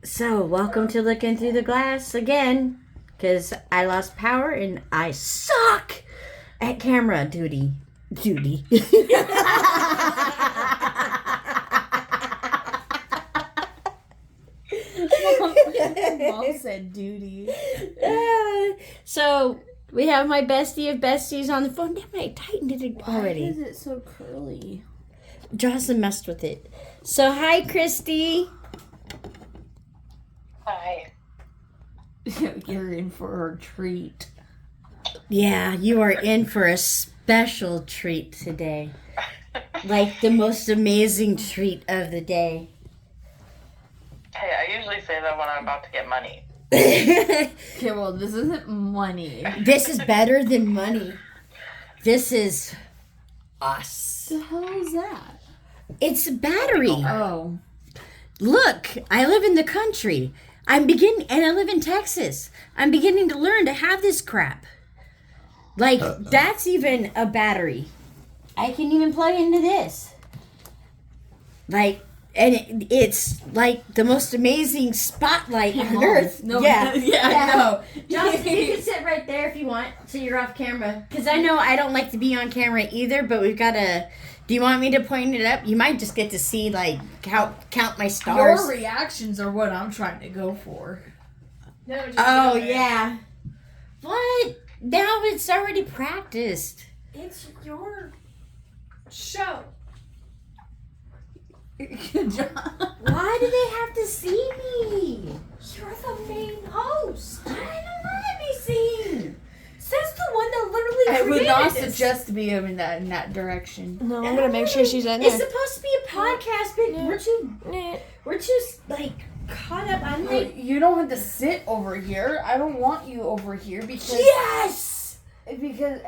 So, welcome to Looking Through the Glass again, because I lost power and I suck at camera duty. Mom said duty. So, we have my bestie of besties on the phone. Damn, I tightened it already. Why is it so curly? Jocelyn messed with it. So, hi, Kristi. Hi. You're in for a treat. Yeah, you are in for a special treat today. Like the most amazing treat of the day. Hey, I usually say that when I'm about to get money. Okay, well, this isn't money. This is better than money. This is us. What the hell is that? It's a battery. Oh. Look, I live in the country. And I live in Texas. I'm beginning to learn to have this crap. Like, that's even a battery. I can even plug into this. Like, and it's like the most amazing spotlight on earth. No, yeah, no. Jocelyn, you can sit right there if you want, so you're off camera. Because I know I don't like to be on camera either, but we've got to... Do you want me to point it up? You might just get to see, like, count my stars. Your reactions are what I'm trying to go for. No, just Oh, go there. yeah. What? Now it's already practiced. It's your show. Good job. Why do they have to see me? You're the main host. I don't want to be seen. Says the one that literally I would created not this. suggest to be in that direction. No, I'm gonna make sure she's in It's there. supposed to be a podcast, but Nah. we're just like caught up. I'm like, You don't have to sit over here. I don't want you over here because yes. because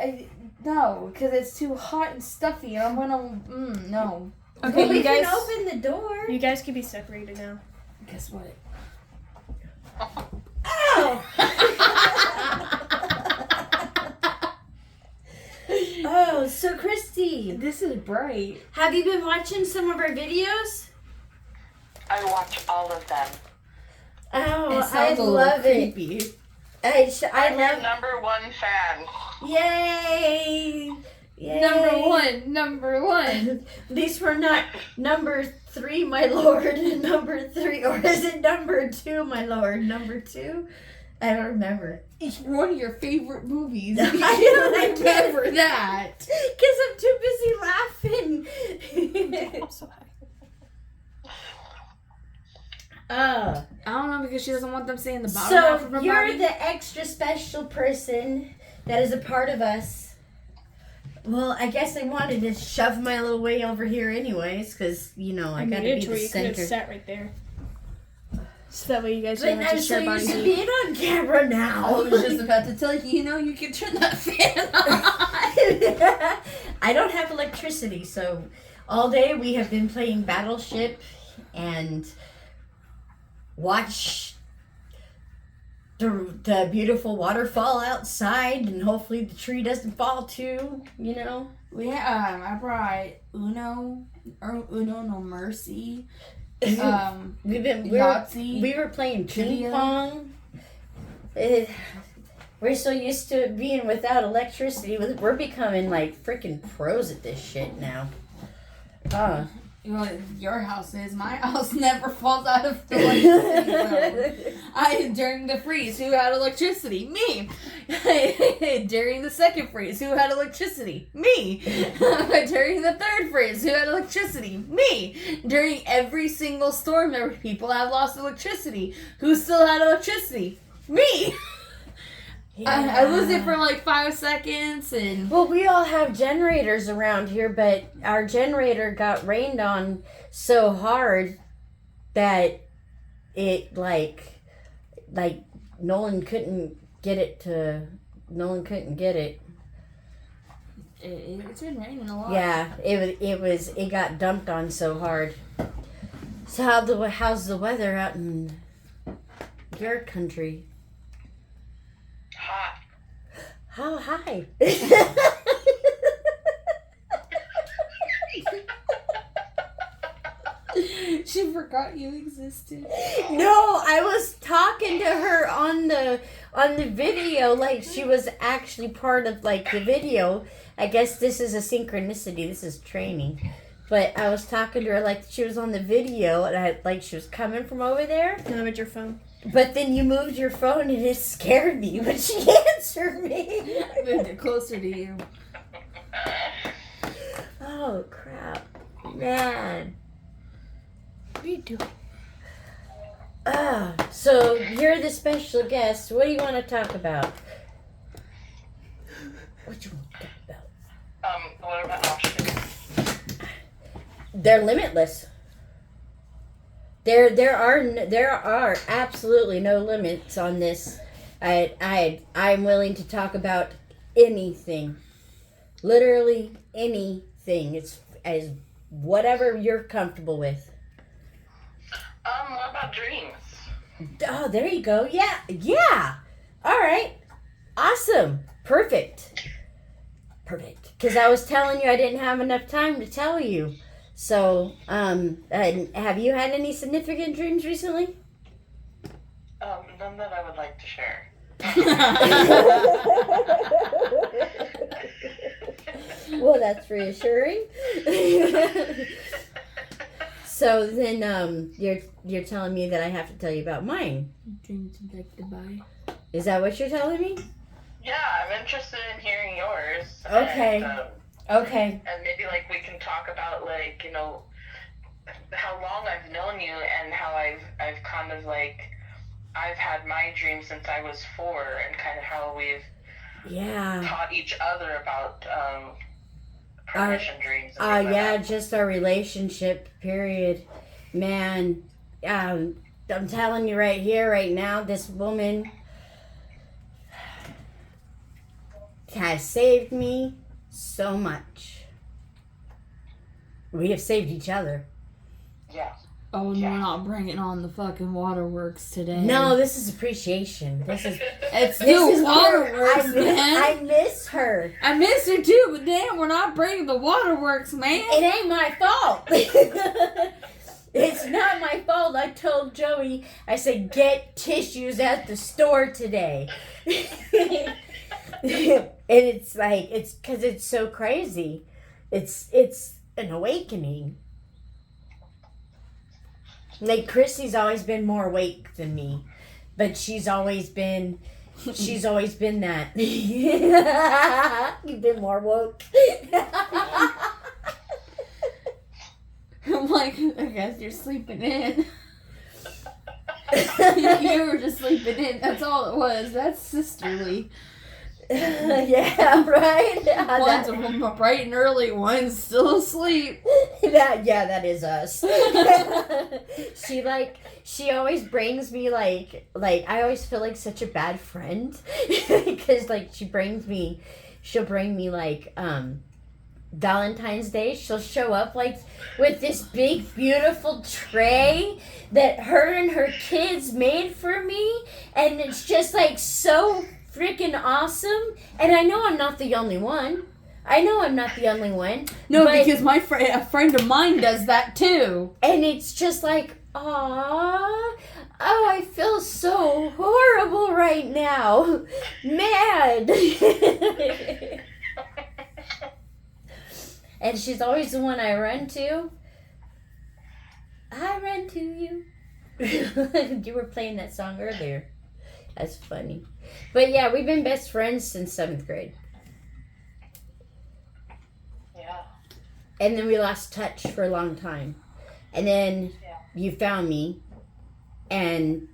it's too hot and stuffy, and I'm gonna no. Okay, Well, we you guys. can open the door. You guys can be separated now. Guess what? Oh. Oh, so Kristi, This is bright. have you been watching some of our videos? I watch all of them. Oh, It I sounds a little love it. creepy. I I'm your love. number one fan. Yay! Yay! Number one. At least we're not number 3, my lord. Number 3, or is it number 2, my lord? Number 2? I don't remember. It's one of your favorite movies. I You don't remember that. Because I'm too busy laughing. So high. Oh. I don't know because she doesn't want them saying the bottom half of So her you're body. the extra special person that is a part of us. Well, I guess I wanted to shove my little way over here anyways, because, you know, I gotta be the You could have center. sat right there. So that way you guys But don't have I'm to so share used body to heat. being on camera I now. was just about to tell you, you can turn that fan on. I don't have electricity, so all day we have been playing Battleship and watch the beautiful waterfall outside, and hopefully the tree doesn't fall too, you know. I brought Uno No Mercy. we Yahtzee. were playing ping Trivia. pong. We're so used to being without electricity. We're becoming like freaking pros at this shit now. Your house is. My house never falls out of the electricity zone. During the freeze, who had electricity? Me. During the second freeze, who had electricity? Me. During the third freeze, who had electricity? Me. During every single storm that people have lost electricity, who still had electricity? Me. I lose it for like 5 seconds and... Well, we all have generators around here, but our generator got rained on so hard that it like Nolan couldn't get it. It's been raining a lot. Yeah, it got dumped on so hard. So how's the weather out in your country? Hot. How high? She forgot you existed. No, I was talking to her on the video, like she was actually part of like the video. I guess this is a synchronicity. This is training. But I was talking to her like she was on the video, and I like she was coming from over there. No, with your phone. But then you moved your phone, and it scared me when she answered me. I moved it closer to you. Oh crap, man. What are you doing? So you're the special guest. What do you want to talk about? What do you want to talk about? What are my options? They're limitless. There are absolutely no limits on this. I'm willing to talk about anything. Literally anything. It's as whatever you're comfortable with. What about dreams? Oh, there you go. Yeah. All right. Awesome. Perfect. Because I was telling you I didn't have enough time to tell you. So, have you had any significant dreams recently? None that I would like to share. Well, that's reassuring. So then, you're telling me that I have to tell you about mine. Dreams of like goodbye. Is that what you're telling me? Yeah, I'm interested in hearing yours. Okay. And, Okay. and maybe like we can talk about like, you know, how long I've known you and how I've kind of like I've had my dreams since I was 4 and kind of how we've taught each other about premonition dreams. And things like that. Just our relationship, period. Man, I'm telling you right here, right now, this woman has saved me so much. We have saved each other. Yeah. Oh, and we're not bringing on the fucking waterworks today. No, this is appreciation. It's still waterworks, man. I miss her. I miss her too, but damn, we're not bringing the waterworks, man. It ain't my fault. It's not my fault. I told Joey, I said, get tissues at the store today. And it's like, it's because it's so crazy. It's an awakening. Like, Kristi's always been more awake than me, but she's always been that. You've been more woke. I'm like, I guess you're sleeping in. You were just sleeping in. That's all it was. That's sisterly. Yeah, right? One's of them up bright and early, one's still asleep. That is us. She always brings me like I always feel like such a bad friend because like she'll bring me like Valentine's Day. She'll show up like with this big beautiful tray that her and her kids made for me, and it's just like so freaking awesome. And I know I'm not the only one. No, but, because a friend of mine does that too. And it's just like, oh, I feel so horrible right now. Mad. And she's always the one I run to. I run to you. You were playing that song earlier. That's funny. But yeah, we've been best friends since 7th grade. Yeah. And then we lost touch for a long time. And then you found me. And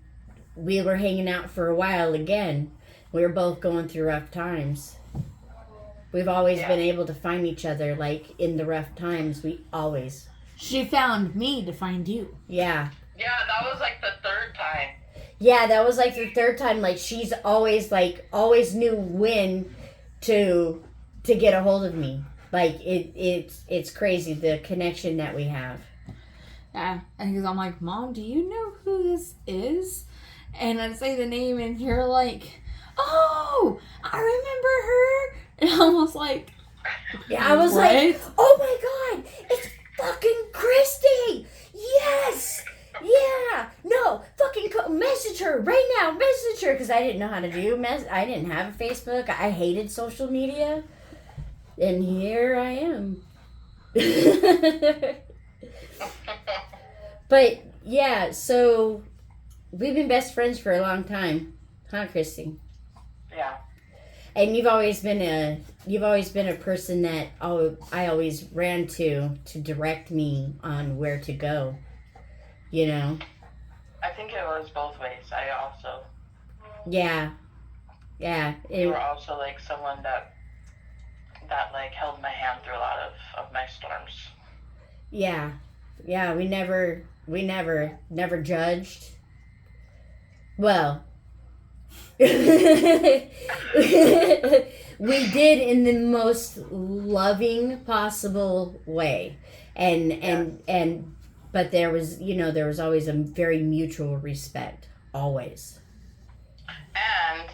we were hanging out for a while again. We were both going through rough times. We've always been able to find each other, like, in the rough times. She found me to find you. Yeah. Yeah, that was like the 3rd time. Yeah, that was like the 3rd time. Like, she's always knew when to get a hold of me. Like, it's crazy, the connection that we have. Yeah, because I'm like, Mom, do you know who this is? And I'd say the name, and you're like, oh, I remember her. And I was like, yeah, I was what? like, oh my God, it's fucking Kristi. Yes! Yeah! No! Fucking message her right now! Message her! Because I didn't know how to do I didn't have a Facebook. I hated social media. And here I am. But, yeah, so we've been best friends for a long time. Huh, Kristi? Yeah. And you've always been a person that I always ran to direct me on where to go. You know? I think it was both ways. I also. Yeah. You were also like someone that like held my hand through a lot of my storms. Yeah. We never judged. Well, we did in the most loving possible way, and but there was always a very mutual respect, always. And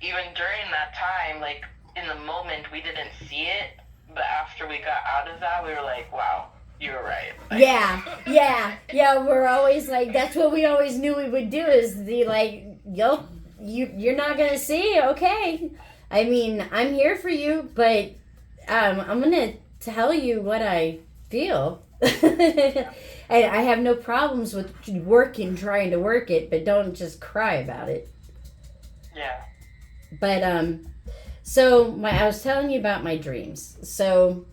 even during that time, like in the moment, we didn't see it, but after we got out of that, we were like, wow, you were right. Like, yeah. We're always like, that's what we always knew we would do, is the like, you're not gonna see, okay. I mean, I'm here for you, but I'm gonna tell you what I feel. And I have no problems with trying to work it, but don't just cry about it. Yeah. But so I was telling you about my dreams. So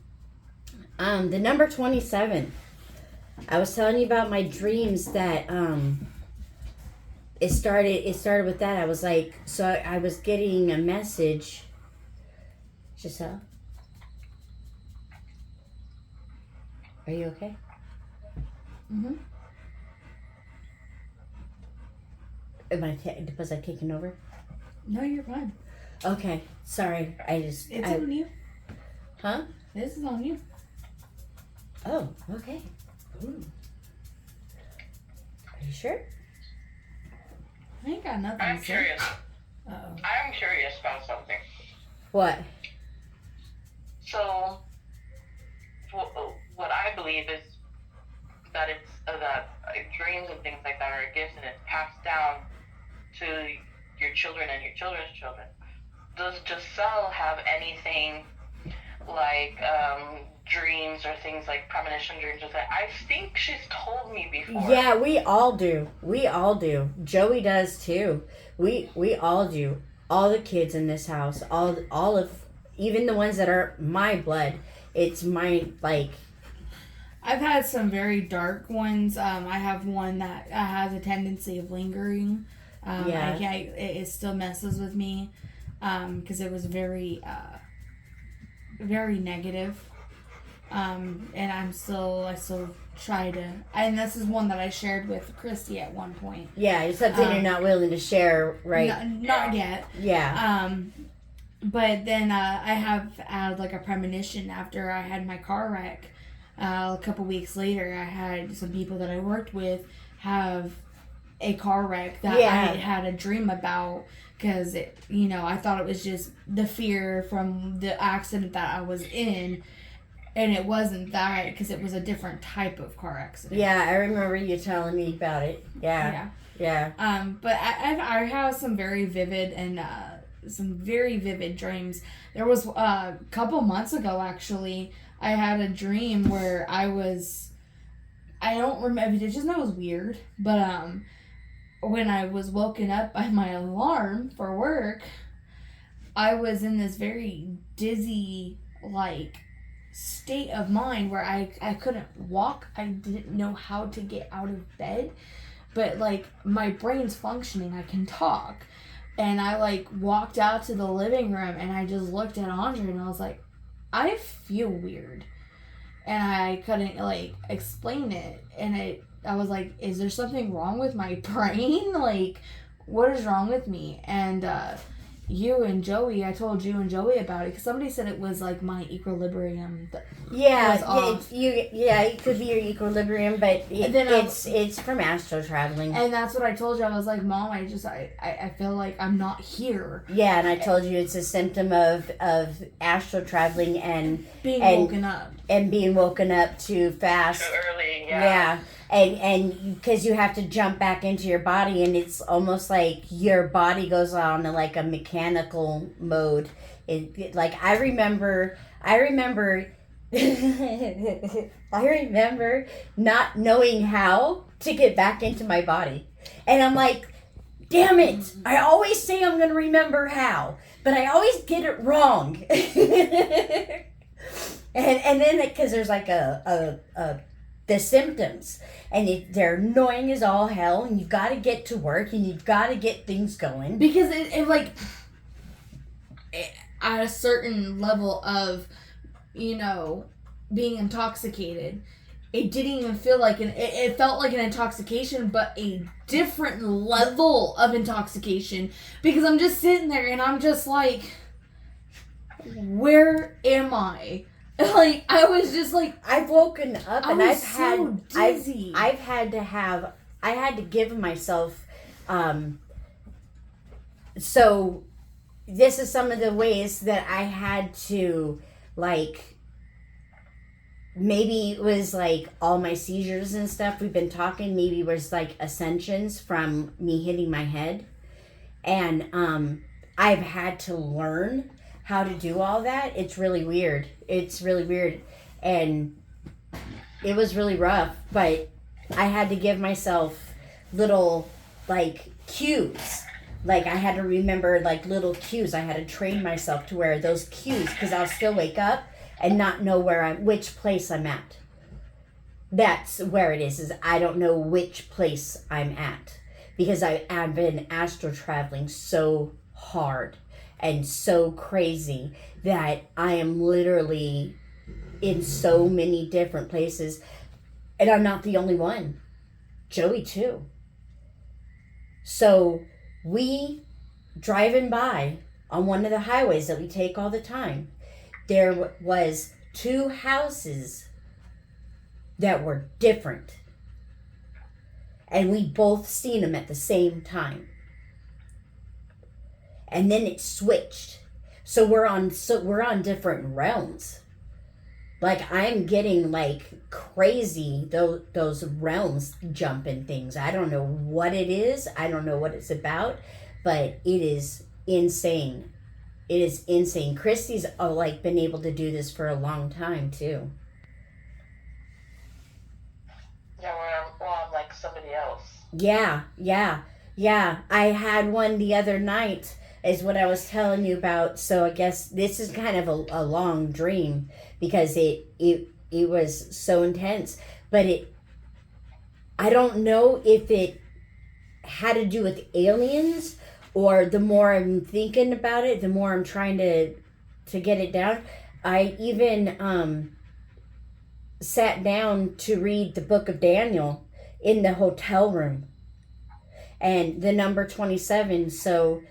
the number 27. I was telling you about my dreams that it started with that. I was like, so I was getting a message. Giselle, are you okay? Mhm. Was I taking over? No, you're fine. Okay, sorry. It's on you. Huh? This is on you. Oh, okay. Ooh. Are you sure? I ain't got nothing I'm to say. curious. Uh-oh. I'm curious about something. What? So, what I believe is that it's that dreams and things like that are a gift, and it's passed down to your children and your children's children. Does Giselle have anything like dreams or things like premonition dreams? I think she's told me before. Yeah, we all do. Joey does too. We all do. All the kids in this house, all of, even the ones that are my blood. It's my, like. I've had some very dark ones. I have one that has a tendency of lingering. It still messes with me because it was very, very negative. And I still try to, and this is one that I shared with Kristi at one point. Yeah, it's something you're not willing to share, right? Not yet. Yeah. But then I have had like a premonition after I had my car wreck. A couple weeks later, I had some people that I worked with have a car wreck that I had a dream about, because I thought it was just the fear from the accident that I was in, and it wasn't that, because it was a different type of car accident. Yeah, I remember you telling me about it. Yeah. But I have some very vivid dreams. There was a couple months ago, actually, I had a dream where I don't remember, I just know it was weird, but when I was woken up by my alarm for work, I was in this very dizzy, like, state of mind where I couldn't walk. I didn't know how to get out of bed, but, like, my brain's functioning, I can talk. And I, like, walked out to the living room, and I just looked at Andre, and I was like, I feel weird. And I couldn't, like, explain it. And I was like, is there something wrong with my brain? Like, what is wrong with me? And you and Joey, I told you and Joey about it, because somebody said it was, like, my equilibrium. It could be your equilibrium, but it's from astral traveling. And that's what I told you. I was like, Mom, I feel like I'm not here. Yeah, and I told you it's a symptom of astral traveling and being woken up. And being woken up too fast. Too early, Yeah. and because you have to jump back into your body, and it's almost like your body goes on to like a mechanical mode. Like I remember I remember not knowing how to get back into my body, and I'm like, damn it, I always say I'm gonna remember how, but I always get it wrong. and then because there's like the symptoms, and they're annoying as all hell, and you've got to get to work, and you've got to get things going. Because it like, at a certain level of, being intoxicated, it didn't even feel like it felt like an intoxication, but a different level of intoxication. Because I'm just sitting there, and I'm just like, where am I? Like, I was just like, I've woken up and I had Yeah, I'm like somebody else. Yeah. I had one the other night, is what I was telling you about. So I guess this is kind of a long dream, because it was so intense. But I don't know if it had to do with aliens, or the more I'm thinking about it, the more I'm trying to get it down. I even sat down to read the book of Daniel in the hotel room, and the number 27. So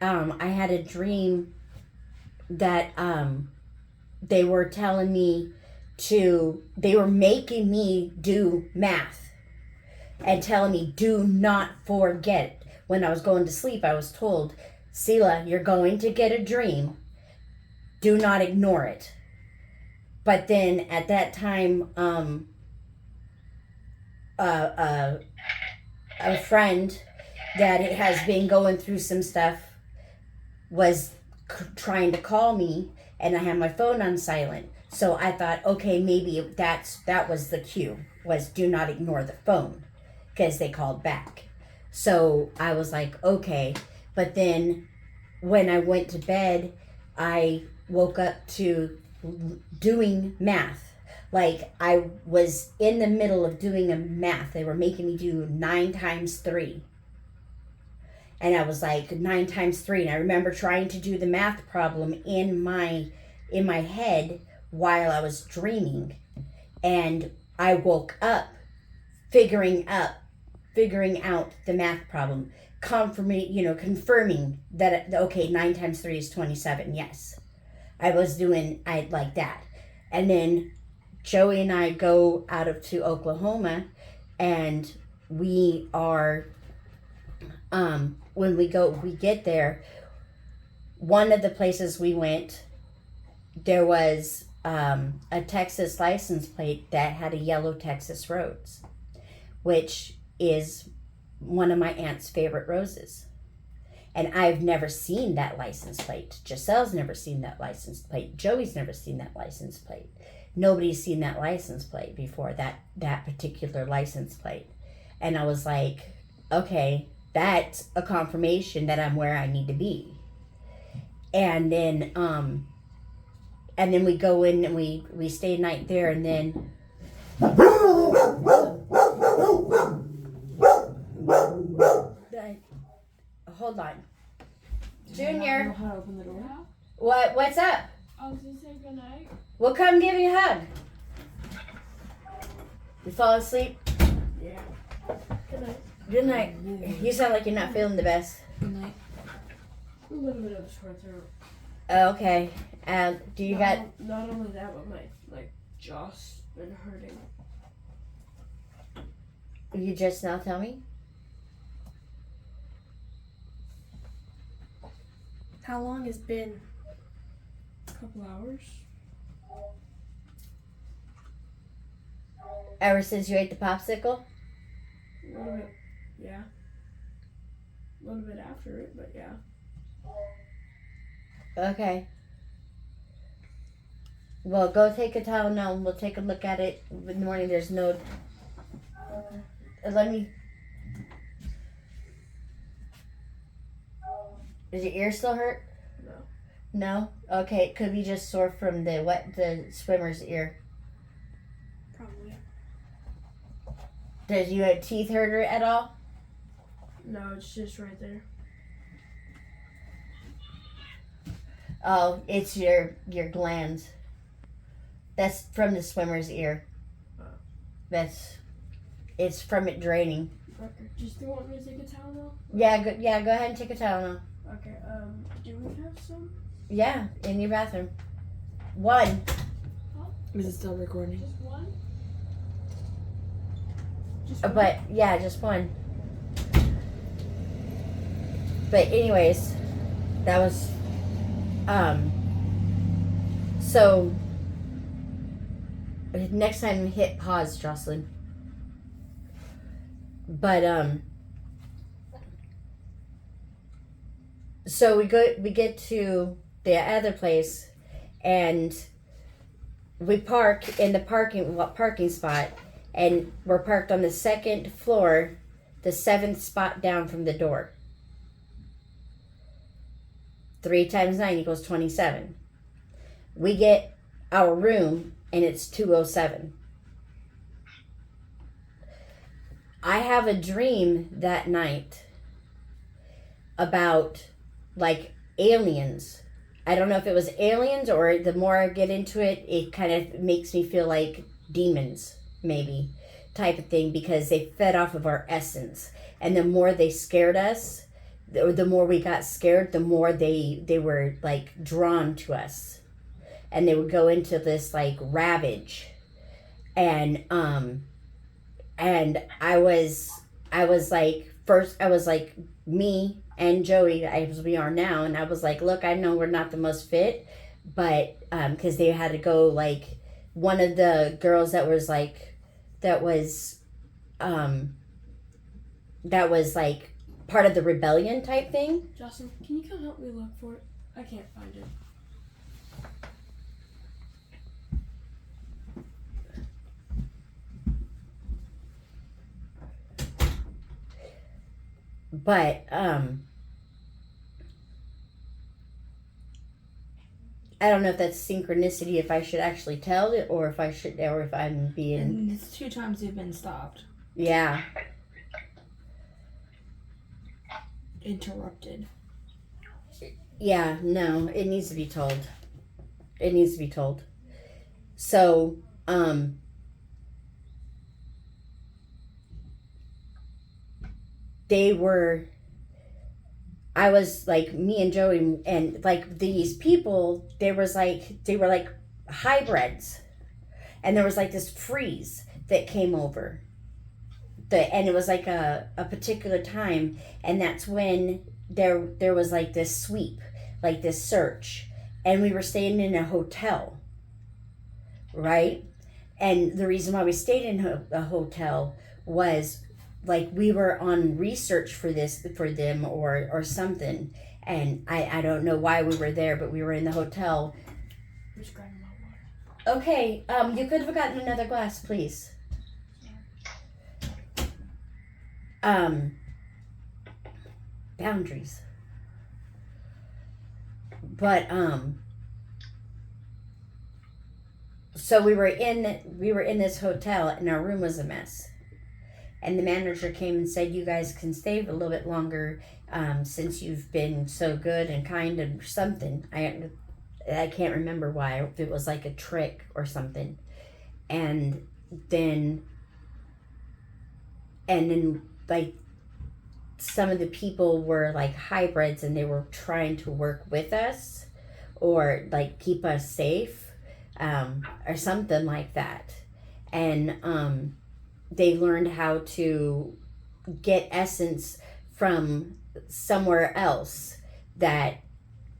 I had a dream that they were telling me they were making me do math and telling me, do not forget. When I was going to sleep, I was told, Selah, you're going to get a dream. Do not ignore it. But then at that time, a friend that has been going through some stuff was trying to call me, and I had my phone on silent. So I thought, okay, maybe that was the cue, was do not ignore the phone, because they called back. So I was like, okay. But then when I went to bed, I woke up to doing math. Like I was in the middle of doing a math. They were making me do 9 times 3. And I was like, 9 times 3. And I remember trying to do the math problem in my head while I was dreaming. And I woke up figuring out the math problem, confirming that, okay, 9 times 3 is 27. Yes, I was doing like that. And then Joey and I go out to Oklahoma, and we are, when we get there, one of the places we went, there was a Texas license plate that had a yellow Texas roads. which is one of my aunt's favorite roses. And I've never seen that license plate. Giselle's never seen that license plate. Joey's never seen that license plate. Nobody's seen that license plate before, that particular license plate. And I was like, okay, that's a confirmation that I'm where I need to be. And then we go in and we stay a night there, and then hold on. Junior. Know how to open the door? What's up? I was gonna say goodnight. We'll come give you a hug. You fall asleep? Yeah. Goodnight. Good night. You sound like you're not feeling the best. Good night. A little bit of a sore throat. Okay. Do you got... Not only that, but my jaw's been hurting. You just now tell me? How long has been? A couple hours. Ever since you ate the popsicle? A little bit, yeah. A little bit after it, but yeah. Okay. Well, go take a Tylenol and we'll take a look at it in the morning. There's no... Let me... Does your ear still hurt? No. No? Okay, it could be just sore from the swimmer's ear. Probably. Does your teeth hurt at all? No, it's just right there. Oh, it's your glands. That's from the swimmer's ear. It's from it draining. Okay. Just do you want me to take a Tylenol? Yeah, go ahead and take a Tylenol. Okay. Do we have some? Yeah, in your bathroom. One. Is it still recording? Just one. Just one? But yeah, just one. But anyways, that was so next time hit pause, Jocelyn. But so we get to the other place and we park in the parking spot, and we're parked on the second floor, the 7th spot down from the door. 3 times 9 equals 27. We get our room and it's 207. I have a dream that night about like aliens. I don't know if it was aliens, or the more I get into it, it kind of makes me feel like demons, maybe, type of thing, because they fed off of our essence. And the more they scared us, the more we got scared, the more they were like drawn to us. And they would go into this like ravage. And I was like, first I was like, me and Joey, as we are now, and I was like, look, I know we're not the most fit, but because they had to go, like, one of the girls that was like part of the rebellion type thing. Justin, can you come help me look for it? I can't find it. But I don't know if that's synchronicity, if I should actually tell it, or if I'm being... And it's 2 times you've been stopped. Yeah. Interrupted. Yeah, no, it needs to be told. It needs to be told. So, I was like, me and Joey and like these people, they were like hybrids, and there was like this freeze that came over and it was like a particular time, and that's when there was like this sweep, like this search, and we were staying in a hotel, right? And the reason why we stayed in a hotel was like we were on research for them or something, and I don't know why we were there, but we were in the hotel. Who's grabbing my water? Okay, you could have gotten another glass, please. Boundaries. But so we were in this hotel, and our room was a mess. And the manager came and said, "You guys can stay a little bit longer, since you've been so good and kind and something." I can't remember why. If it was like a trick or something. And then like some of the people were like hybrids, and they were trying to work with us or like keep us safe, or something like that. And they learned how to get essence from somewhere else,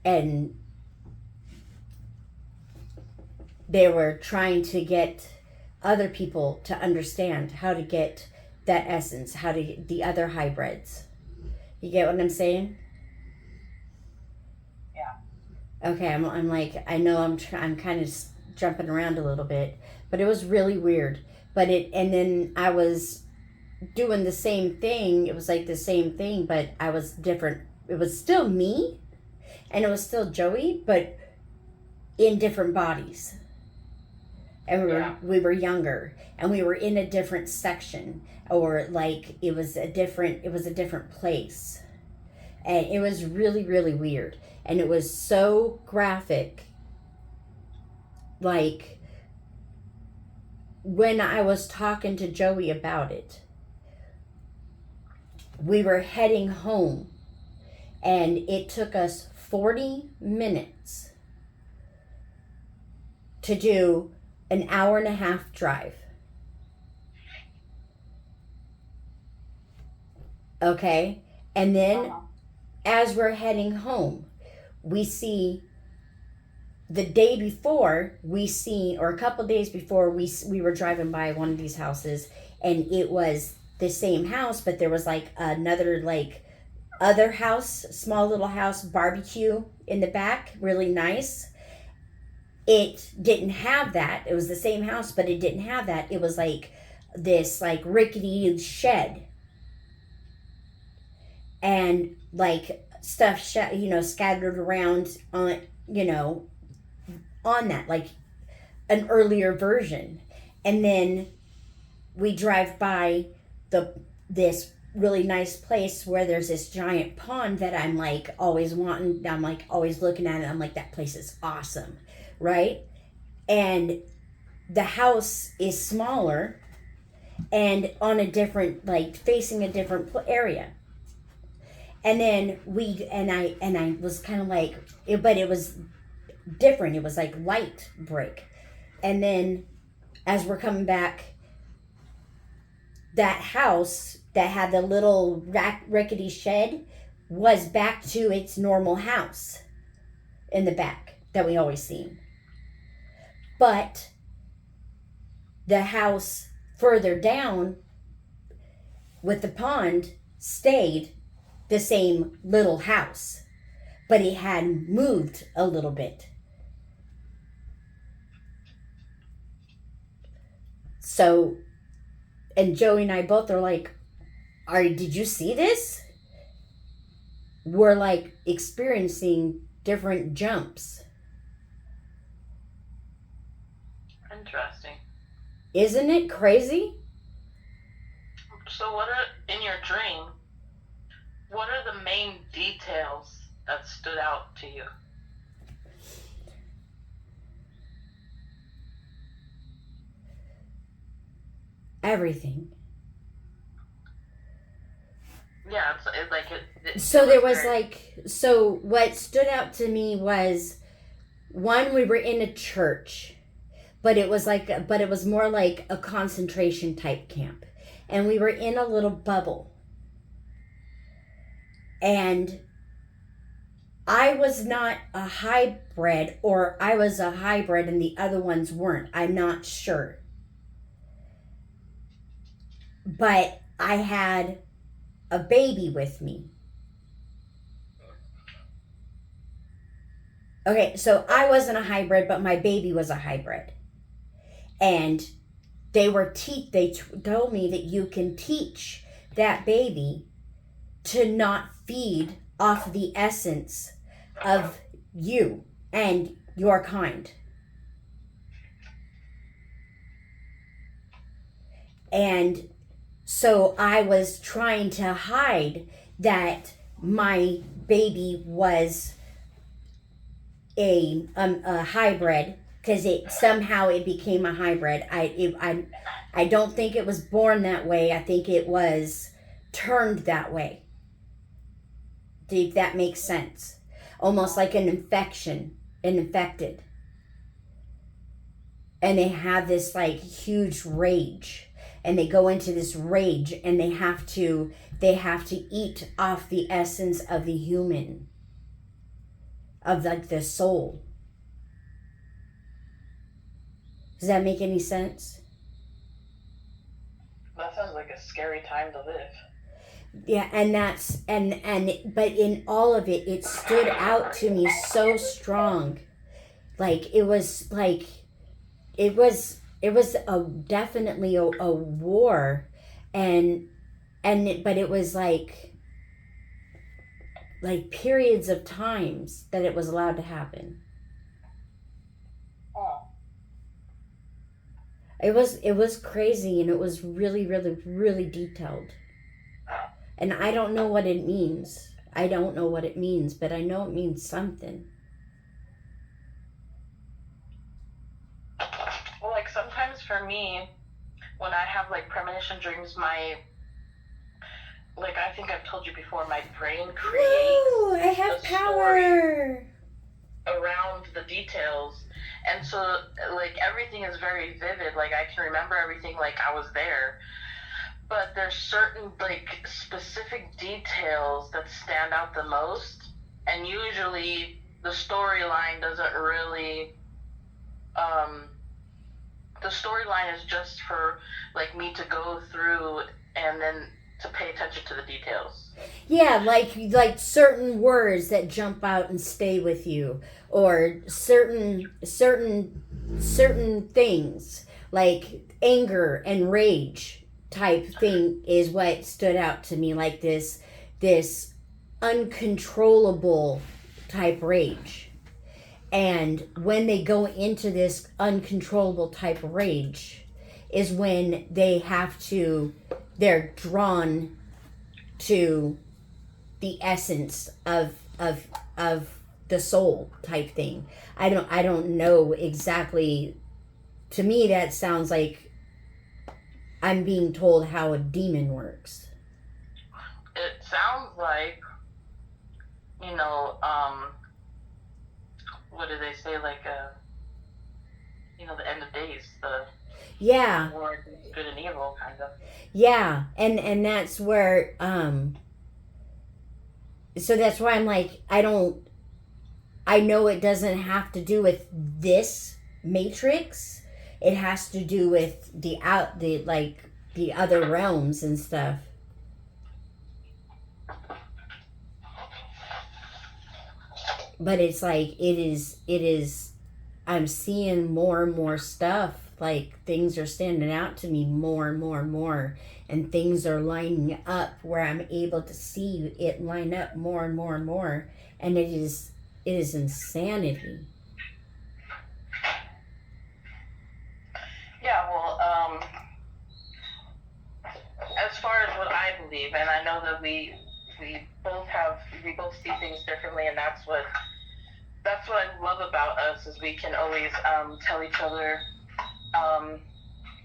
and they were trying to get other people to understand how to get that essence, how to get the other hybrids. You get what I'm saying? Yeah. Okay, I'm like, I know I'm kind of jumping around a little bit, but it was really weird. And then I was doing the same thing. It was like the same thing, but I was different. It was still me, and it was still Joey, but in different bodies. And we were younger, and we were in a different section, or like it was a different place. And it was really, really weird. And it was so graphic. Like, when I was talking to Joey about it, we were heading home, and it took us 40 minutes to do an hour and a half drive. Okay? And then as we're heading home, we see the day before, or a couple days before, we were driving by one of these houses, and it was the same house, but there was like another like other house, small little house, barbecue in the back, really nice. It didn't have that. It was the same house, but it didn't have that. It was like this like rickety shed, and like stuff scattered around on on that, like an earlier version. And then we drive by this really nice place where there's this giant pond that I'm like always wanting. I'm like always looking at it. I'm like, that place is awesome, right? And the house is smaller and on a different, like facing a different area. And then I was kind of like, but it was different. It was like light brick. And then as we're coming back, that house that had the little rickety shed was back to its normal house in the back that we always seen. But the house further down with the pond stayed the same little house, but it had moved a little bit. So, and Joey and I both are like, did you see this? We're like experiencing different jumps. Interesting. Isn't it crazy? So in your dream, what are the main details that stood out to you? Everything. Yeah, so there was so what stood out to me was, one, we were in a church, but it was more like a concentration type camp, and we were in a little bubble, and I was not a hybrid, or I was a hybrid and the other ones weren't. I'm not sure. but I had a baby with me. Okay, so I wasn't a hybrid, but my baby was a hybrid. And they told me that you can teach that baby to not feed off the essence of you and your kind. And so I was trying to hide that my baby was a hybrid, because it became a hybrid. I don't think it was born that way. I think it was turned that way. If that makes sense. Almost like an infected. And they have this like huge rage. And they go into this rage and they have to eat off the essence of the human. Of like the soul. Does that make any sense? That sounds like a scary time to live. Yeah, but in all of it, it stood out to me so strong. Like it was definitely a war, but it was like periods of times that it was allowed to happen. Oh. It was crazy, and it was really, really, really detailed. And I don't know what it means. I don't know what it means, but I know it means something. Well, like sometimes for me, when I have like premonition dreams, I think I've told you before, my brain creates Woo, I have a power around the details. And so like everything is very vivid. Like I can remember everything like I was there. But there's certain like specific details that stand out the most, and usually the storyline doesn't really the storyline is just for like me to go through and then to pay attention to the details. Yeah, like certain words that jump out and stay with you, or certain things like anger and rage type thing is what stood out to me, like this uncontrollable type rage. And when they go into this uncontrollable type rage is when they're drawn to the essence of the soul type thing. I don't know exactly. To me that sounds like I'm being told how a demon works. It sounds like, what do they say, like the end of days, the war against good and evil, kind of. Yeah, and that's where so that's why I'm like, I know it doesn't have to do with this matrix. It has to do with the other realms and stuff. But it's like it is I'm seeing more and more stuff. Like things are standing out to me more and more and more, and things are lining up where I'm able to see it line up more and more and more, and it is insanity. Yeah, well, as far as what I believe, and I know that we both see things differently, and that's what I love about us, is we can always tell each other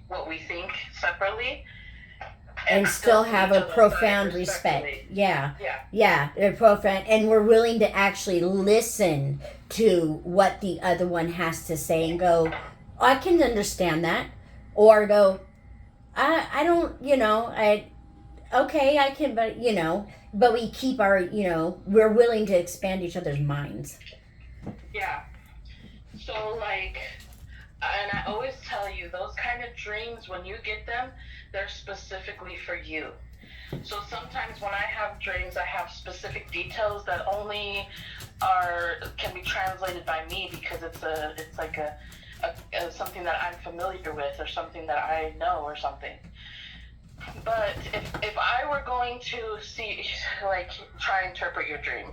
what we think separately, and still have a profound respect. Yeah, they're profound, and we're willing to actually listen to what the other one has to say and go, I can understand that, or go, I don't, I can, but we keep our, we're willing to expand each other's minds. Yeah. So, like, And I always tell you, those kind of dreams, when you get them, they're specifically for you. So sometimes when I have dreams, I have specific details that only can be translated by me, because it's like a something that I'm familiar with, or something that I know, or something. But if I were going to try and interpret your dream,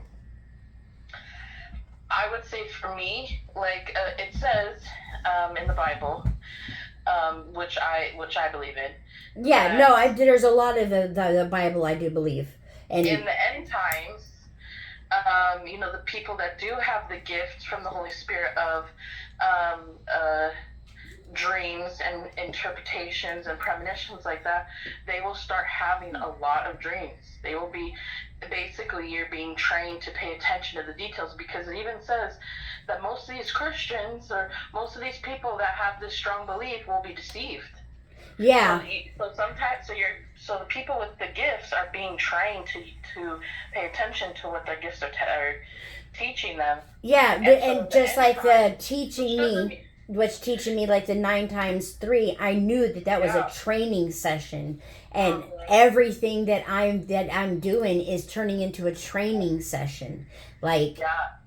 I would say for me, it says in the Bible, which I believe in. Yeah, no, there's a lot of the Bible I do believe. And in the end times, the people that do have the gift from the Holy Spirit of dreams and interpretations and premonitions like that, they will start having a lot of dreams. They will be, basically, you're being trained to pay attention to the details, because it even says that most of these Christians, or most of these people that have this strong belief, will be deceived. Yeah. So the people with the gifts are being trained to pay attention to what their gifts are teaching them. Yeah, and just like the teaching me, which teaching me like the 9 times 3, I knew that was a training session, and everything that I'm doing is turning into a training session. Like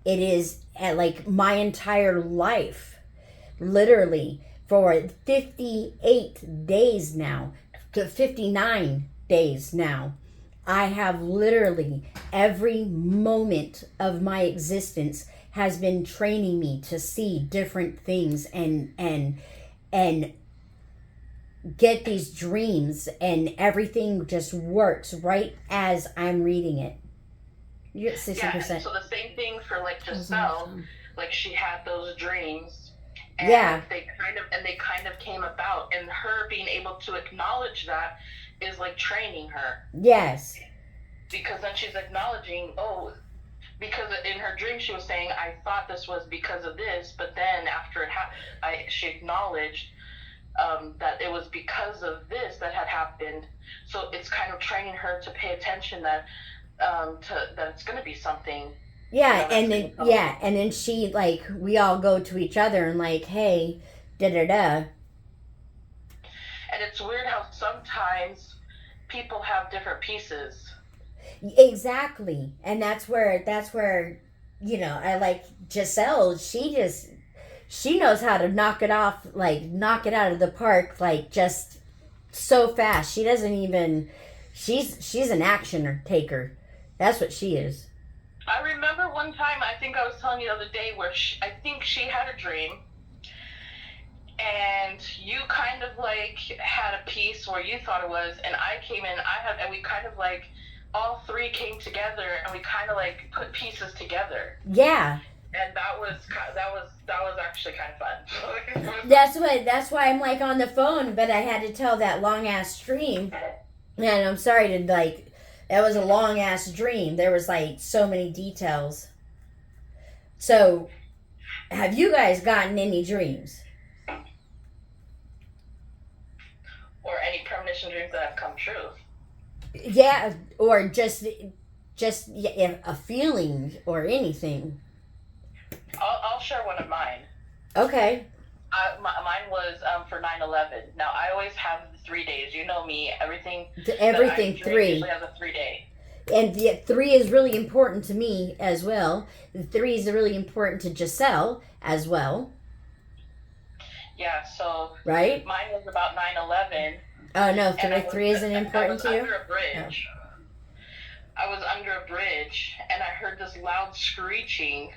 it is like my entire life, literally for 58 days now, to 59 days now. I have literally every moment of my existence has been training me to see different things and get these dreams, and everything just works right as I'm reading it. You're at 60%. Yeah, so the same thing for like Giselle, like she had those dreams, and they kind of came about, and her being able to acknowledge that is like training her. Yes. Because then she's acknowledging, because in her dream she was saying, I thought this was because of this, but then after it happened, she acknowledged that it was because of this that had happened. So it's kind of training her to pay attention that it's going to be something. Yeah, and then she, like, we all go to each other and like, hey, da-da-da. And it's weird how sometimes people have different pieces. Exactly. And that's where I like Giselle. She knows how to knock it off, like knock it out of the park, like just so fast. She doesn't even, she's an action taker. That's what she is. I remember one time, I think I was telling you the other day, where I think she had a dream, and you kind of like had a piece where you thought it was, and I came in, and we kind of like, all 3 came together, and we kind of like put pieces together. Yeah. And that was actually kind of fun. That's why I'm like on the phone, but I had to tell that long ass dream, and I'm sorry to like. That was a long ass dream. There was like so many details. So, have you guys gotten any dreams? Or any premonition dreams that have come true? Yeah, or just a feeling or anything. I'll share one of mine. Okay. Mine was for 9/11. Now I always have 3 days. You know me. Everything 3 usually has a 3-day. And the 3 is really important to me as well. The 3 is really important to Giselle as well. Yeah. So. Right. Mine was about 9/11. Oh no, 3 isn't important to you. I was under a bridge. Oh. I was under a bridge, and I heard this loud screeching.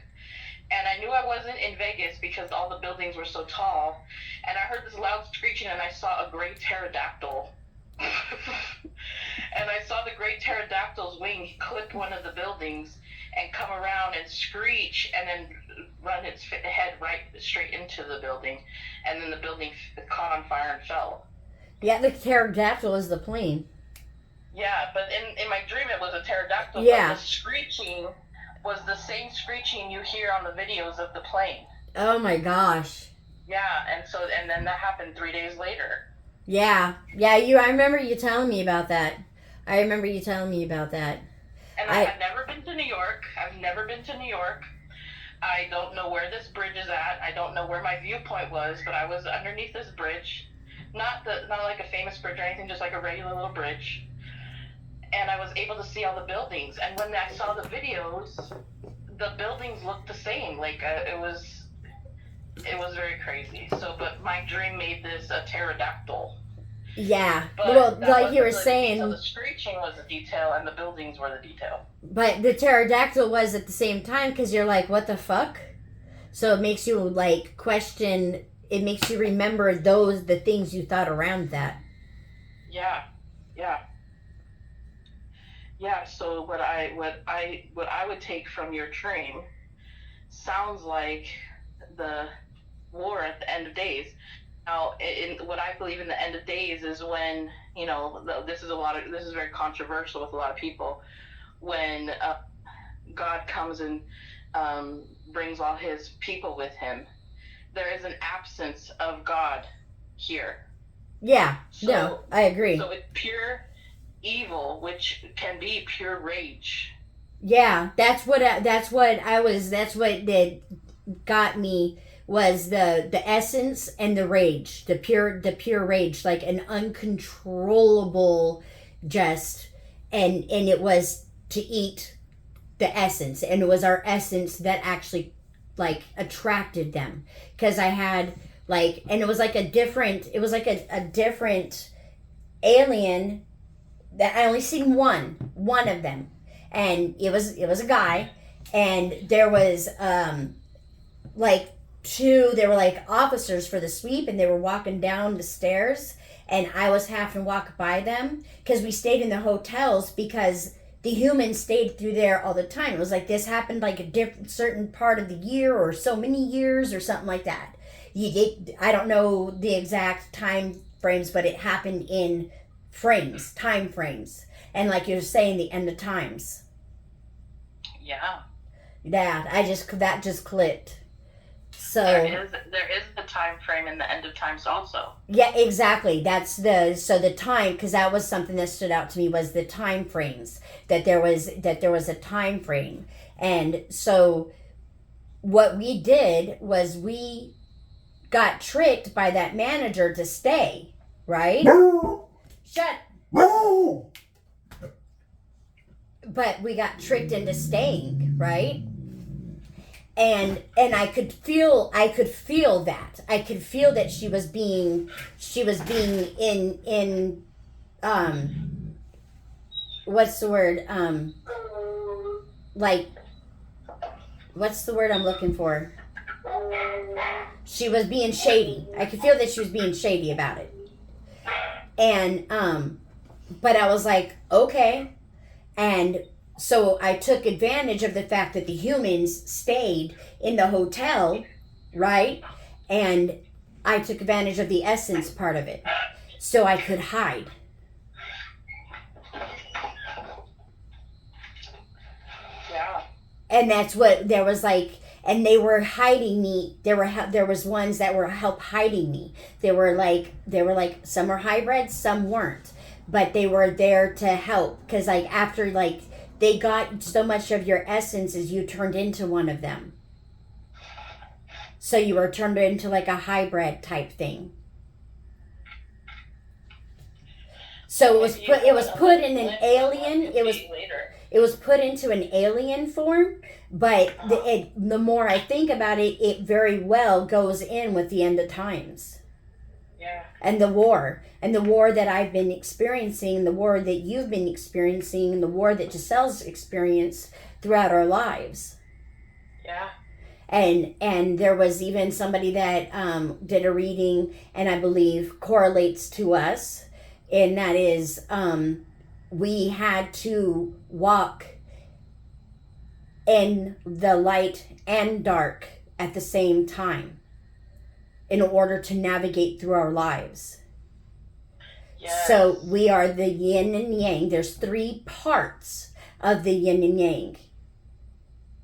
And I knew I wasn't in Vegas because all the buildings were so tall. And I heard this loud screeching, and I saw a gray pterodactyl. And I saw the gray pterodactyl's wing clip one of the buildings and come around and screech, and then run its head right straight into the building. And then the building caught on fire and fell. Yeah, the pterodactyl is the plane. Yeah, but in my dream it was a pterodactyl. Yeah. But the screeching was the same screeching you hear on the videos of the plane. Oh my gosh. Yeah, and then that happened 3 days later. Yeah. I remember you telling me about that. And I had never been to New York. I don't know where this bridge is at. I don't know where my viewpoint was, but I was underneath this bridge. Not like a famous bridge or anything, just like a regular little bridge. And I was able to see all the buildings. And when I saw the videos, the buildings looked the same. Like it was very crazy. So, but my dream made this a pterodactyl. Yeah. But Well, that like you were wasn't the saying, detail. The screeching was the detail, and the buildings were the detail. but the pterodactyl was at the same time because you're like, what the fuck? So it makes you like question. It makes you remember the things you thought around that. Yeah. So what I would take from your dream sounds like the war at the end of days. Now, in what I believe in the end of days is when, you know, this is very controversial with a lot of people, when God comes and brings all his people with him. There is an absence of God here. Yeah. No, I agree. So it's pure evil, which can be pure rage. Yeah, that's what that got me was the essence and the rage, the pure rage, like an uncontrollable just and it was to eat the essence, and it was our essence that actually like attracted them, because I had like, and it was like a different alien that I only seen one of them, and it was a guy, and there was like they were like officers for the sweep, and they were walking down the stairs, and I was having to walk by them because we stayed in the hotels because the humans stayed through there all the time. It was like this happened like a certain part of the year or so many years or something like that. I don't know the exact time frames, but it happened in time frames, and like you're saying, the end of times. Yeah. That just clicked. So there is the time frame in the end of times also. Yeah, exactly. That's the time, because that was something that stood out to me, was the time frames, that there was a time frame. And so what we did was we got tricked by that manager to stay, right? Shut. But we got tricked into staying, right? And I could feel that. I could feel that she was being in what's the word? Like, what's the word I'm looking for? She was being shady. I could feel that she was being shady about it. And but I was like, okay. And so I took advantage of the fact that the humans stayed in the hotel, right? And I took advantage of the essence part of it, so I could hide. Yeah. And that's what there was like, and they were hiding me. There was ones that were hiding me. They were like some were hybrids, some weren't, but they were there to help, because like after like they got so much of your essence as you turned into one of them. So you were turned into like a hybrid type thing. So it was put in an alien. It was put into an alien form, but the more I think about it, it very well goes in with the end of times. Yeah. And the war that I've been experiencing, the war that you've been experiencing, and the war that Giselle's experienced throughout our lives. Yeah. And there was even somebody that did a reading, and I believe correlates to us, and that is we had to walk in the light and dark at the same time in order to navigate through our lives. Yes. So we are the yin and yang. There's 3 parts of the yin and yang.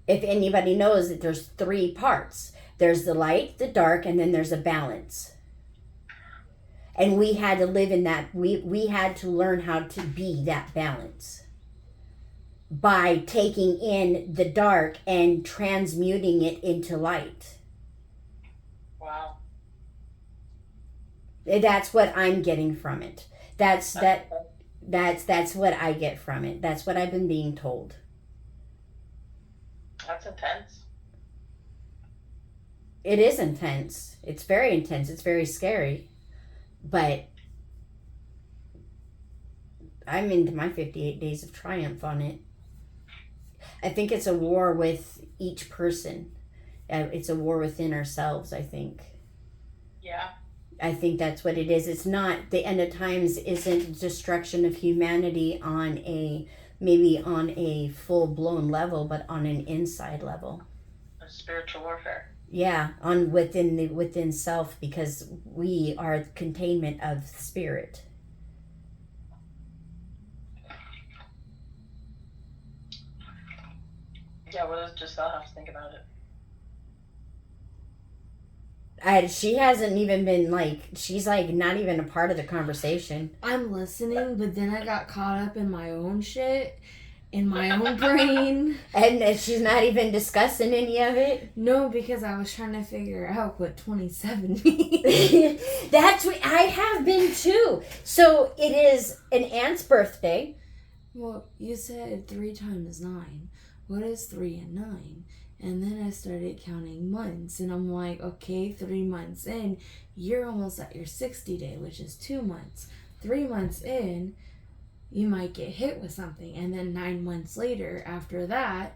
If anybody knows that there's 3 parts. There's the light, the dark, and then there's a balance. And we had to live in that. We had to learn how to be that balance. by taking in the dark and transmuting it into light. Wow. That's what I'm getting from it. That's what I get from it. That's what I've been being told. That's intense. It is intense. It's very intense. It's very scary. But I'm into my 58 days of triumph on it. I think it's a war with each person. It's a war within ourselves, I think. Yeah. I think that's what it is. It's not, the end of times isn't destruction of humanity on a full-blown level, but on an inside level. A spiritual warfare. Yeah, on within self, because we are containment of spirit. Yeah, what does Giselle have to think about it? She hasn't even been she's not even a part of the conversation. I'm listening, but then I got caught up in my own shit, in my own brain. And she's not even discussing any of it. No, because I was trying to figure out what 27 means. That's what I have been too. So it is an aunt's birthday. Well, you said 3 times 9. What is 3 and 9? And then I started counting months, and I'm like, okay, 3 months in, you're almost at your 60 day, which is 2 months. 3 months in, you might get hit with something, and then 9 months later, after that.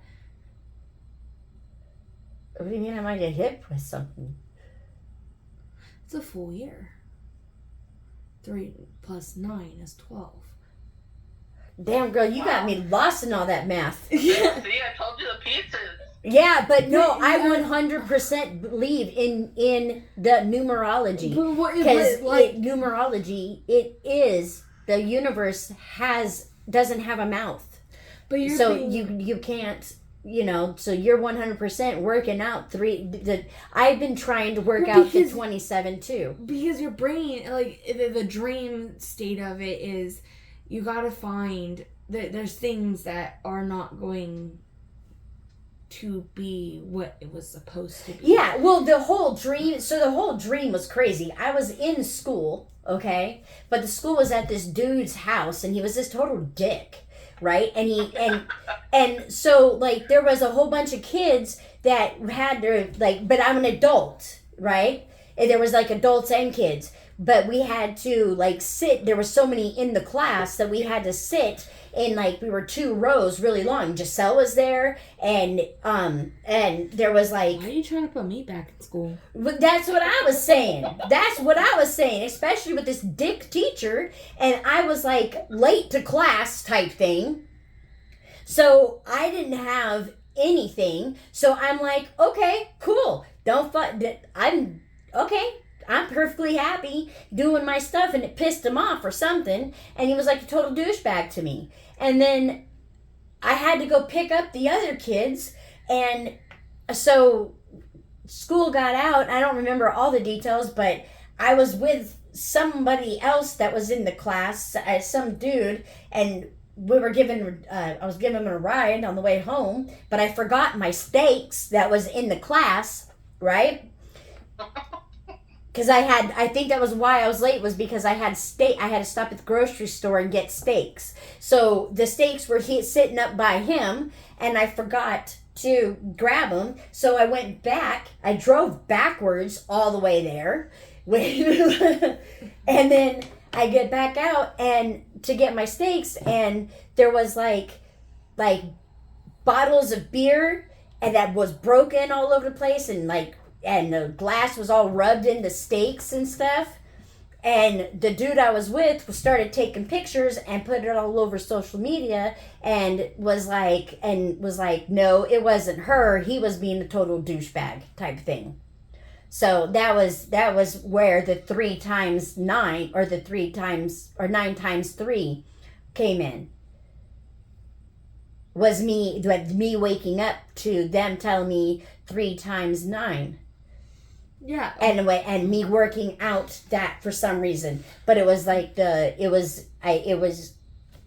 What do you mean I might get hit with something? It's a full year. 3 plus 9 is 12. Damn, girl, you got me lost in all that math. See, I told you the pieces. Yeah, but no, I 100% believe in the numerology. Because numerology, it is, the universe doesn't have a mouth. But you can't, so you're 100% working out I've been trying to work out the 27 too. Because your brain, the dream state of it is, you gotta find that there's things that are not going to be what it was supposed to be. Yeah, well, the whole dream was crazy. I was in school, okay? But the school was at this dude's house, and he was this total dick, right? And so, there was a whole bunch of kids that had their, but I'm an adult, right? And there was, adults and kids. But we had to, sit, there were so many in the class that we had to sit in, we were 2 rows really long. Giselle was there, and there was, Why are you trying to put me back in school? That's what I was saying. Especially with this dick teacher, and I was, late to class type thing. So I didn't have anything, so I'm like, okay, cool. I'm perfectly happy doing my stuff, and it pissed him off or something, and he was like a total douchebag to me. And then I had to go pick up the other kids, and so school got out. I don't remember all the details, but I was with somebody else that was in the class, some dude, and I was giving him a ride on the way home, but I forgot my steaks that was in the class, right? Because I think that was why I was late, was because I had to stop at the grocery store and get steaks. So the steaks were sitting up by him, and I forgot to grab them. So I went back. I drove backwards all the way there. And then I get back out and to get my steaks, and there was bottles of beer, and that was broken all over the place, and the glass was all rubbed into steaks and stuff. And the dude I was with started taking pictures and put it all over social media, and was like, no, it wasn't her. He was being a total douchebag type thing. So that was where the 3 times 9, or the 9 times 3 came in. Was me waking up to them telling me 3 times 9. Yeah. Anyway, and me working out that for some reason, but it was I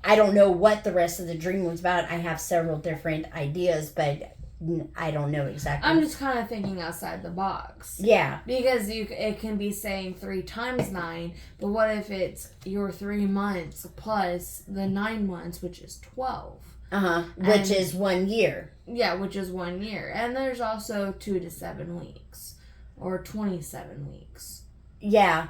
I don't know what the rest of the dream was about. I have several different ideas, but I don't know exactly. I'm just kind of thinking outside the box. Yeah. Because it can be saying 3 times 9, but what if it's your 3 months plus the 9 months, which is 12? Which is 1 year. Yeah, which is 1 year. And there's also 2 to 7 weeks. Or 27 weeks. Yeah.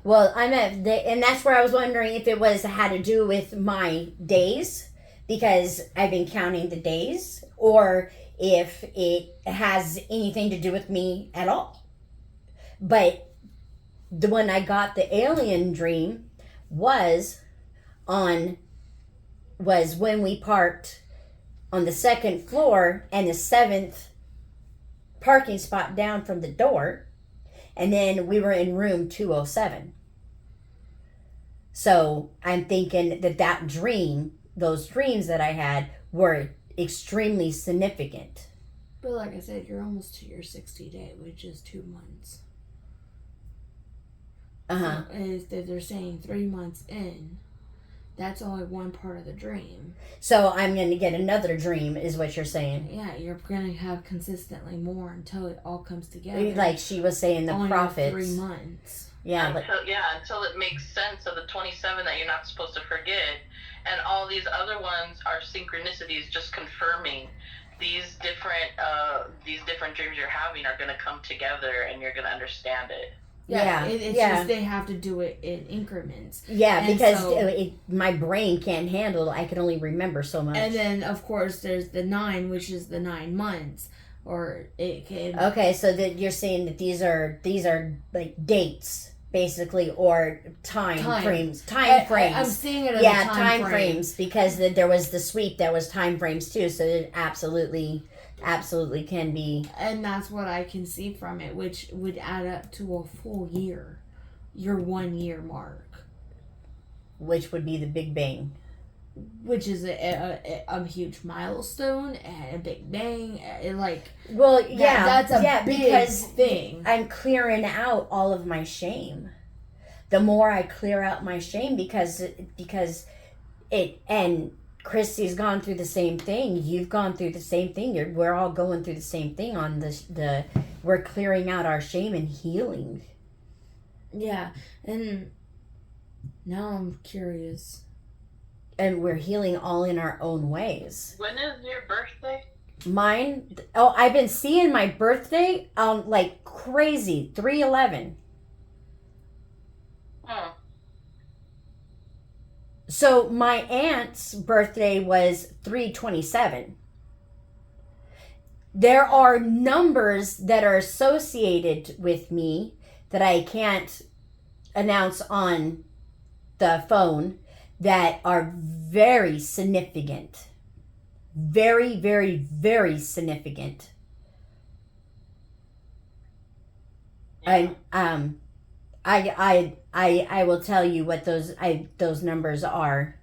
Well, and that's where I was wondering if it had to do with my days, because I've been counting the days, or if it has anything to do with me at all. But when I got the alien dream was when we parked on the 2nd floor and the 7th parking spot down from the door, and then we were in room 207. So I'm thinking that those dreams that I had were extremely significant. But like I said, you're almost to your 60 day, which is 2 months. So if they're saying 3 months in, that's only one part of the dream. So I'm going to get another dream, is what you're saying. Yeah, you're going to have consistently more until it all comes together. Like she was saying, the only prophets. 3 months. Yeah, until it makes sense of the 27 that you're not supposed to forget, and all these other ones are synchronicities, just confirming these different dreams you're having are going to come together, and you're going to understand it. Yeah, it's just they have to do it in increments. Yeah, and because my brain can't handle it. I can only remember so much. And then, of course, there's the 9, which is the 9 months. Or it can... Okay, so that you're saying that these are like dates, basically, or time frames. Time frames. I'm seeing it as a time frame. Frames, because there was the sweep that was time frames too, so it absolutely can be. And that's what I can see from it, which would add up to a full year. Your 1 year mark. Which would be the Big Bang. Which is a huge milestone and a big bang. That's a big thing. I'm clearing out all of my shame. The more I clear out my shame, because and Kristi's gone through the same thing. You've gone through the same thing. We're all going through the same thing on we're clearing out our shame and healing. Yeah, and now I'm curious. And we're healing all in our own ways. When is your birthday? Mine? Oh, I've been seeing my birthday like crazy. 3/11. Oh. So my aunt's birthday was 3/27. There are numbers that are associated with me that I can't announce on the phone that are very significant. Very, very, very significant. Yeah. I will tell you what those numbers are.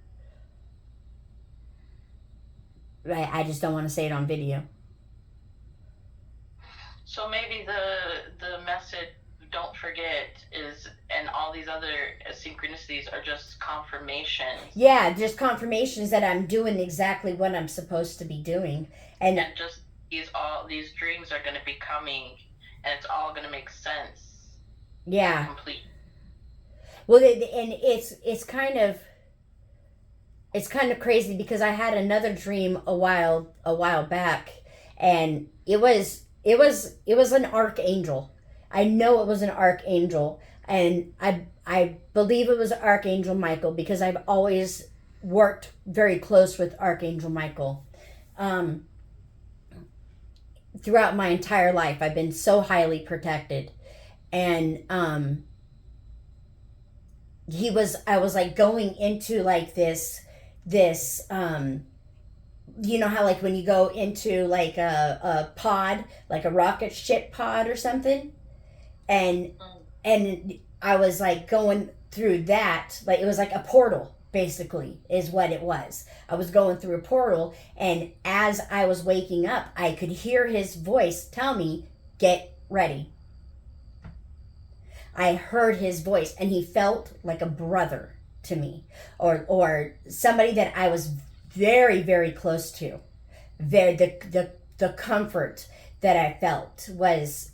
I just don't want to say it on video. So maybe the message, don't forget, and all these other synchronicities are just confirmations. Yeah, just confirmations that I'm doing exactly what I'm supposed to be doing, and just these dreams are going to be coming, and it's all going to make sense. Yeah. Complete. Well, and it's kind of crazy, because I had another dream a while back, and it was an archangel. I know it was an archangel, and I believe it was Archangel Michael, because I've always worked very close with Archangel Michael. Throughout my entire life, I've been so highly protected, and I was like going into like this you know how like when you go into like a pod, like a rocket ship pod or something, and I was like going through that, like it was like a portal, basically, is what it was. I was going through a portal, and as I was waking up, I could hear his voice tell me, get ready. I heard his voice, and he felt like a brother to me, or somebody that I was very, very close to. The comfort that I felt was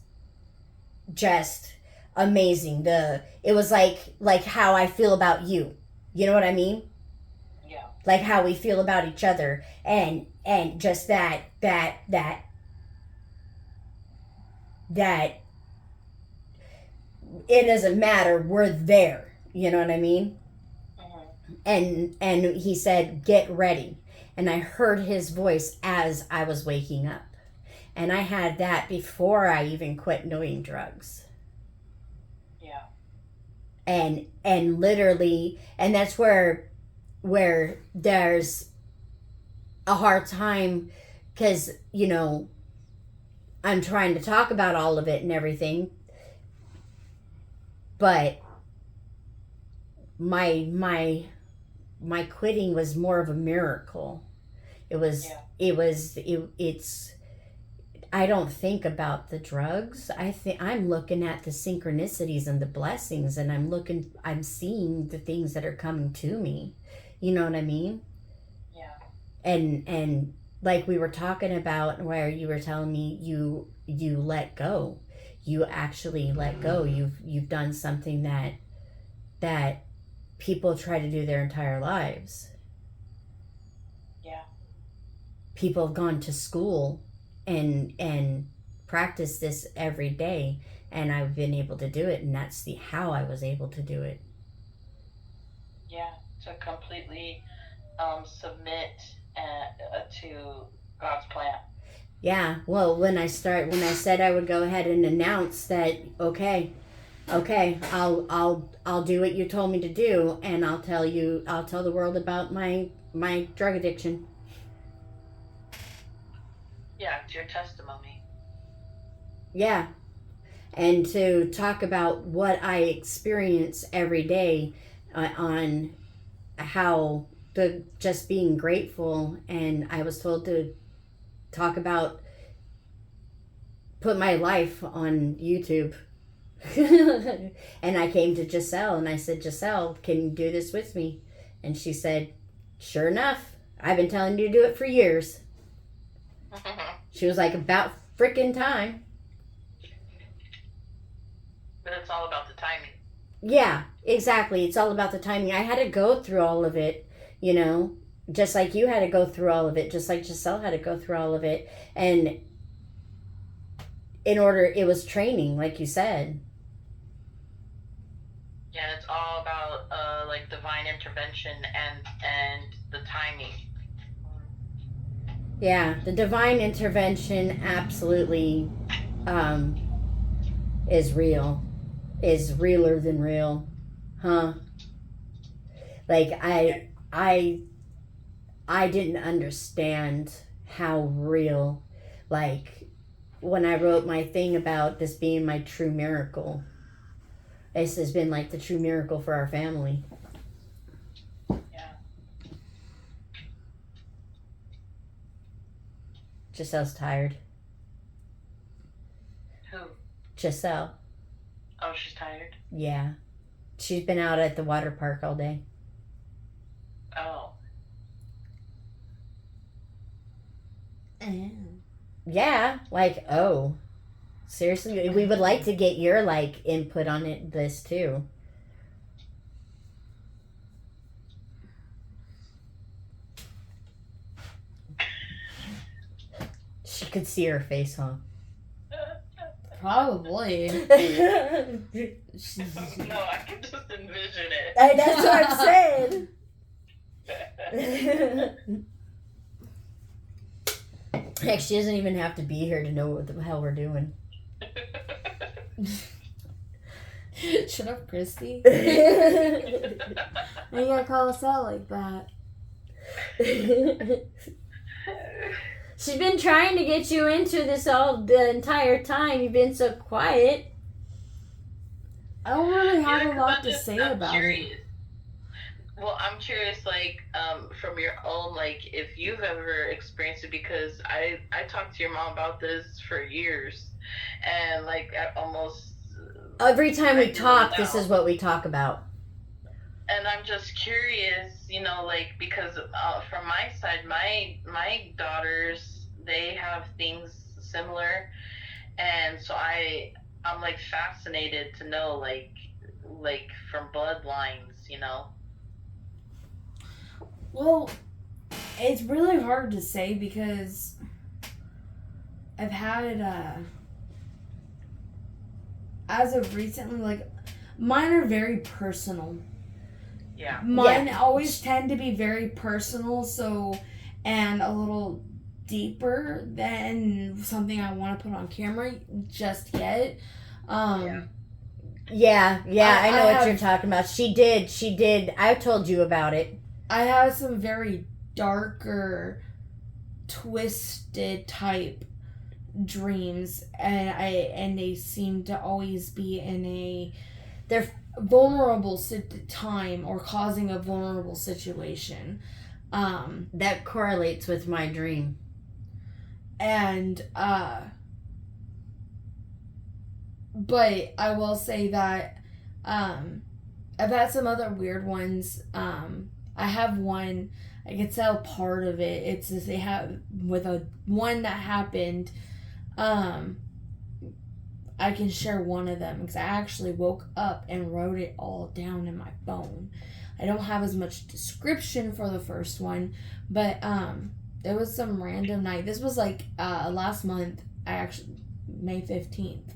just amazing. It was like how I feel about you. You know what I mean? Yeah. Like how we feel about each other, and just that it doesn't matter. We're there. You know what I mean? And he said, "Get ready." And I heard his voice as I was waking up. And I had that before I even quit doing drugs. Yeah. And literally, and that's where there's a hard time, because, you know, I'm trying to talk about all of it and everything, but my quitting was more of a miracle. It's I don't think about the drugs. I'm looking at the synchronicities and the blessings, and I'm seeing the things that are coming to me. You know what I mean? Yeah. And like we were talking about, where you were telling me you let go. You actually let go. You've done something that people try to do their entire lives. Yeah. People have gone to school and practice this every day, and I've been able to do it, and that's how I was able to do it. Yeah, to completely submit to God's plan. Yeah, well, when I said I would go ahead and announce that, okay, I'll do what you told me to do, and I'll tell the world about my drug addiction. Yeah, it's your testimony. Yeah. And to talk about what I experience every day, on how just being grateful. And I was told to talk about, put my life on YouTube. And I came to Giselle and I said, "Giselle, can you do this with me?" And she said, "Sure enough, I've been telling you to do it for years." She was like, "About freaking time." But it's all about the timing. Yeah, exactly. It's all about the timing. I had to go through all of it, you know, just like you had to go through all of it, just like Giselle had to go through all of it. And it was training, like you said. Yeah, it's all about like divine intervention and the timing. Yeah, the divine intervention absolutely is real. Is realer than real. Huh? Like I didn't understand how real, like when I wrote my thing about this being my true miracle. This has been like the true miracle for our family. Yeah. Giselle's tired. Who? Giselle. Oh, she's tired? Yeah. She's been out at the water park all day. Oh. Yeah, like, oh. Seriously, we would like to get your, like, input on this too. She could see her face, huh? Probably. No, I can just envision it. That's what I'm saying. Heck, she doesn't even have to be here to know what the hell we're doing. Shut up, Kristi. Why you gotta call us out like that? She's been trying to get you into this the entire time. You've been so quiet. I don't really have Yeah, a lot to I'm say about curious. it. Well, I'm curious, like, from your own, like, if you've ever experienced it, because I talked to your mom about this for years, and, like, at almost... Every time we talk, now. this is what we talk about. and I'm just curious, like, because from my side, my daughters, they have things similar, and so I'm like fascinated to know, like from bloodlines. Well, it's really hard to say because I've had as of recently, like, mine are very personal. Yeah. Mine always tend to be very personal, so, and a little deeper than something I want to put on camera just yet. Yeah, I know what have- you're talking about. She did. I told you about it. I have some very darker, twisted type dreams, and they seem to always be in they're vulnerable time or causing a vulnerable situation. That correlates with my dream. And but I will say that I've had some other weird ones. I have one, I can tell part of it. It's just they have with one that happened. I can share one of them because I actually woke up and wrote it all down in my phone. I don't have as much description for the first one, but it was some random night. This was like last month. May 15th.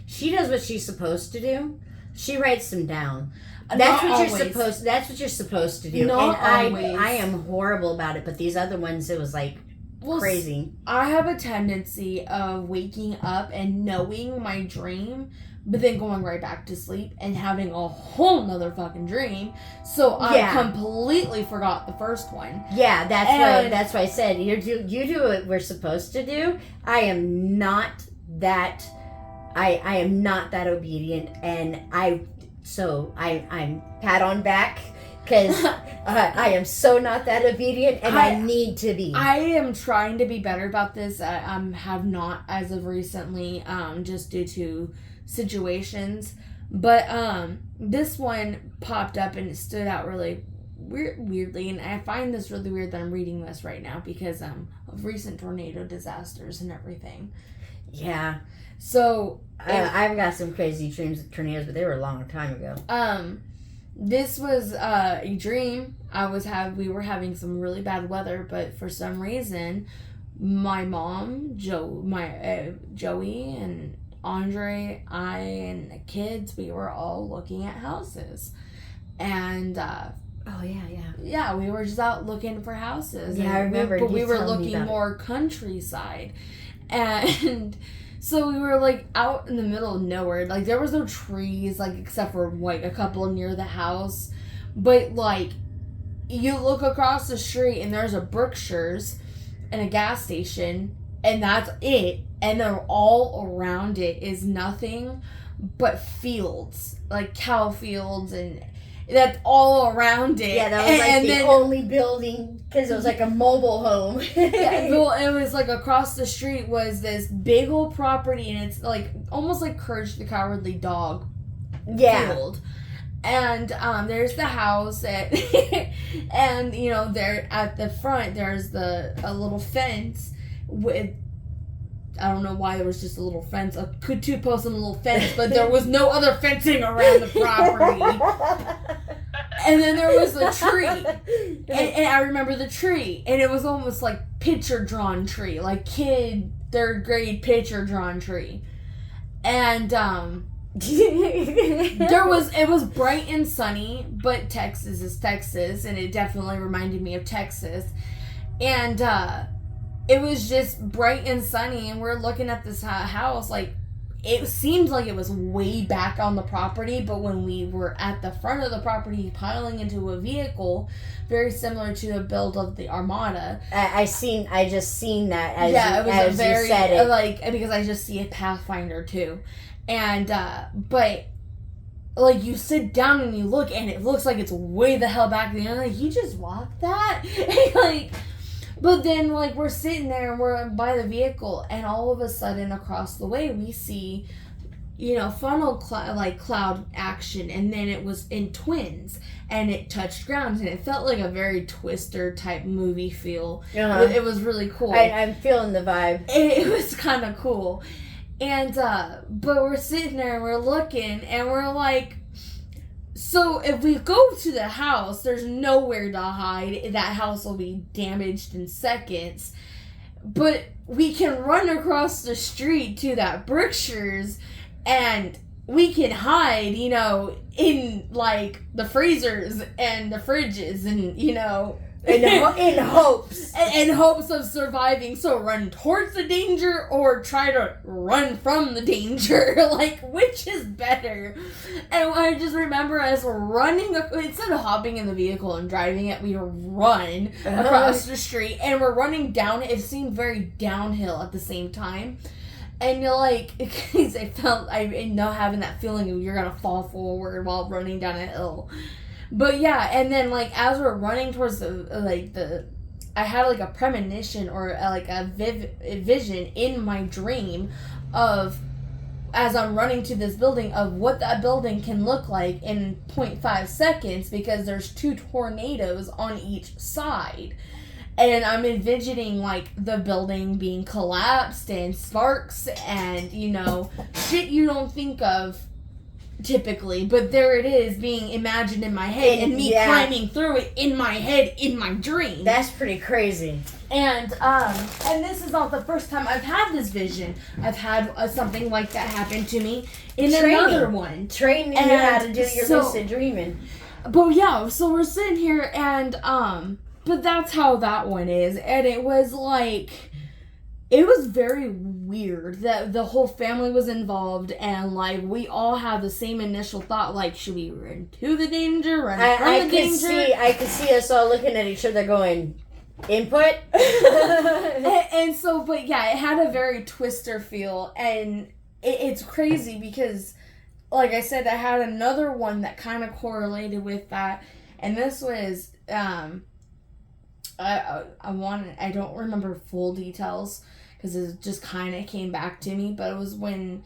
She does what she's supposed to do. She writes them down. That's Not what always. you're supposed. That's what you're supposed to do. Not and always. I am horrible about it. But these other ones, it was like crazy. I have a tendency of waking up and knowing my dream, but then going right back to sleep and having a whole nother fucking dream. So I completely forgot the first one. Yeah, that's why I said you do what we're supposed to do. I am not that. I am not that obedient, and I'm pat on back because I am so not that obedient, and I need to be. I am trying to be better about this. I have not as of recently, just due to situations. But this one popped up and it stood out really weirdly, and I find this really weird that I'm reading this right now because of recent tornado disasters and everything. Yeah. So I've got some crazy dreams of tornadoes, but they were a long time ago. This was a dream. We were having some really bad weather, but for some reason, my mom, Joey, and Andre, I, and the kids, we were all looking at houses, and yeah, we were just out looking for houses. Yeah, I remember. But we were looking more countryside, and. So we were like out in the middle of nowhere. Like there was no trees, like except for like a couple near the house. But like you look across the street and there's a Brookshire's and a gas station, and that's it. And then all around it is nothing but fields, like cow fields, and that's all around it. Yeah, that was like the only building because it was like a mobile home. Yeah, well, it was like across the street was this big old property, and it's like almost like Courage the Cowardly Dog field. And there's the house, and there at the front there's a little fence with. I don't know why there was just a little fence, a two posts and a little fence, but there was no other fencing around the property. And then there was a tree, and I remember the tree, and it was almost like picture drawn tree, like kid 3rd grade picture drawn tree, and it was bright and sunny, but Texas is Texas, and it definitely reminded me of Texas, and it was just bright and sunny, and we're looking at this house, like, it seemed like it was way back on the property, but when we were at the front of the property piling into a vehicle, very similar to the build of the Armada. I just seen that as you said it. Like, because I just see a Pathfinder too. And, but, like, you sit down and you look, and it looks like it's way the hell back there. Like, you just walked that? Like... But then, like, we're sitting there and we're by the vehicle, and all of a sudden across the way we see funnel cloud action, and then it was in twins, and it touched ground, and it felt like a very Twister type movie feel. It was really cool. I'm feeling the vibe. It was kind of cool. And but we're sitting there and we're looking, and we're like, so if we go to the house, there's nowhere to hide. That house will be damaged in seconds. But we can run across the street to that Brookshire's, and we can hide, in, like, the freezers and the fridges and, in hopes. In hopes of surviving. So run towards the danger or try to run from the danger. Like, which is better? And I just remember us running, instead of hopping in the vehicle and driving it, we run across the street. And we're running down. It seemed very downhill at the same time. And you're like, because I know having that feeling of you're going to fall forward while running down a hill. But yeah, and then like as we're running towards I had like a premonition or like a vision in my dream of, as I'm running to this building, of what that building can look like in 0.5 seconds, because there's 2 tornadoes on each side. And I'm envisioning, like, the building being collapsed and sparks and, shit you don't think of typically. But there it is being imagined in my head, and me climbing through it in my head in my dream. That's pretty crazy. And this is not the first time I've had this vision. I've had something like that happen to me in another one. Training you how to do your lucid dreaming. But yeah, so we're sitting here and, but that's how that one is. And it was like, it was very weird that the whole family was involved, and like we all had the same initial thought, like, should we run to the danger, run from the danger? I could see us all looking at each other going, input? and so, but yeah, it had a very Twister feel, and it's crazy because, like I said, I had another one that kind of correlated with that, and this was, I don't remember full details because it just kind of came back to me, but it was when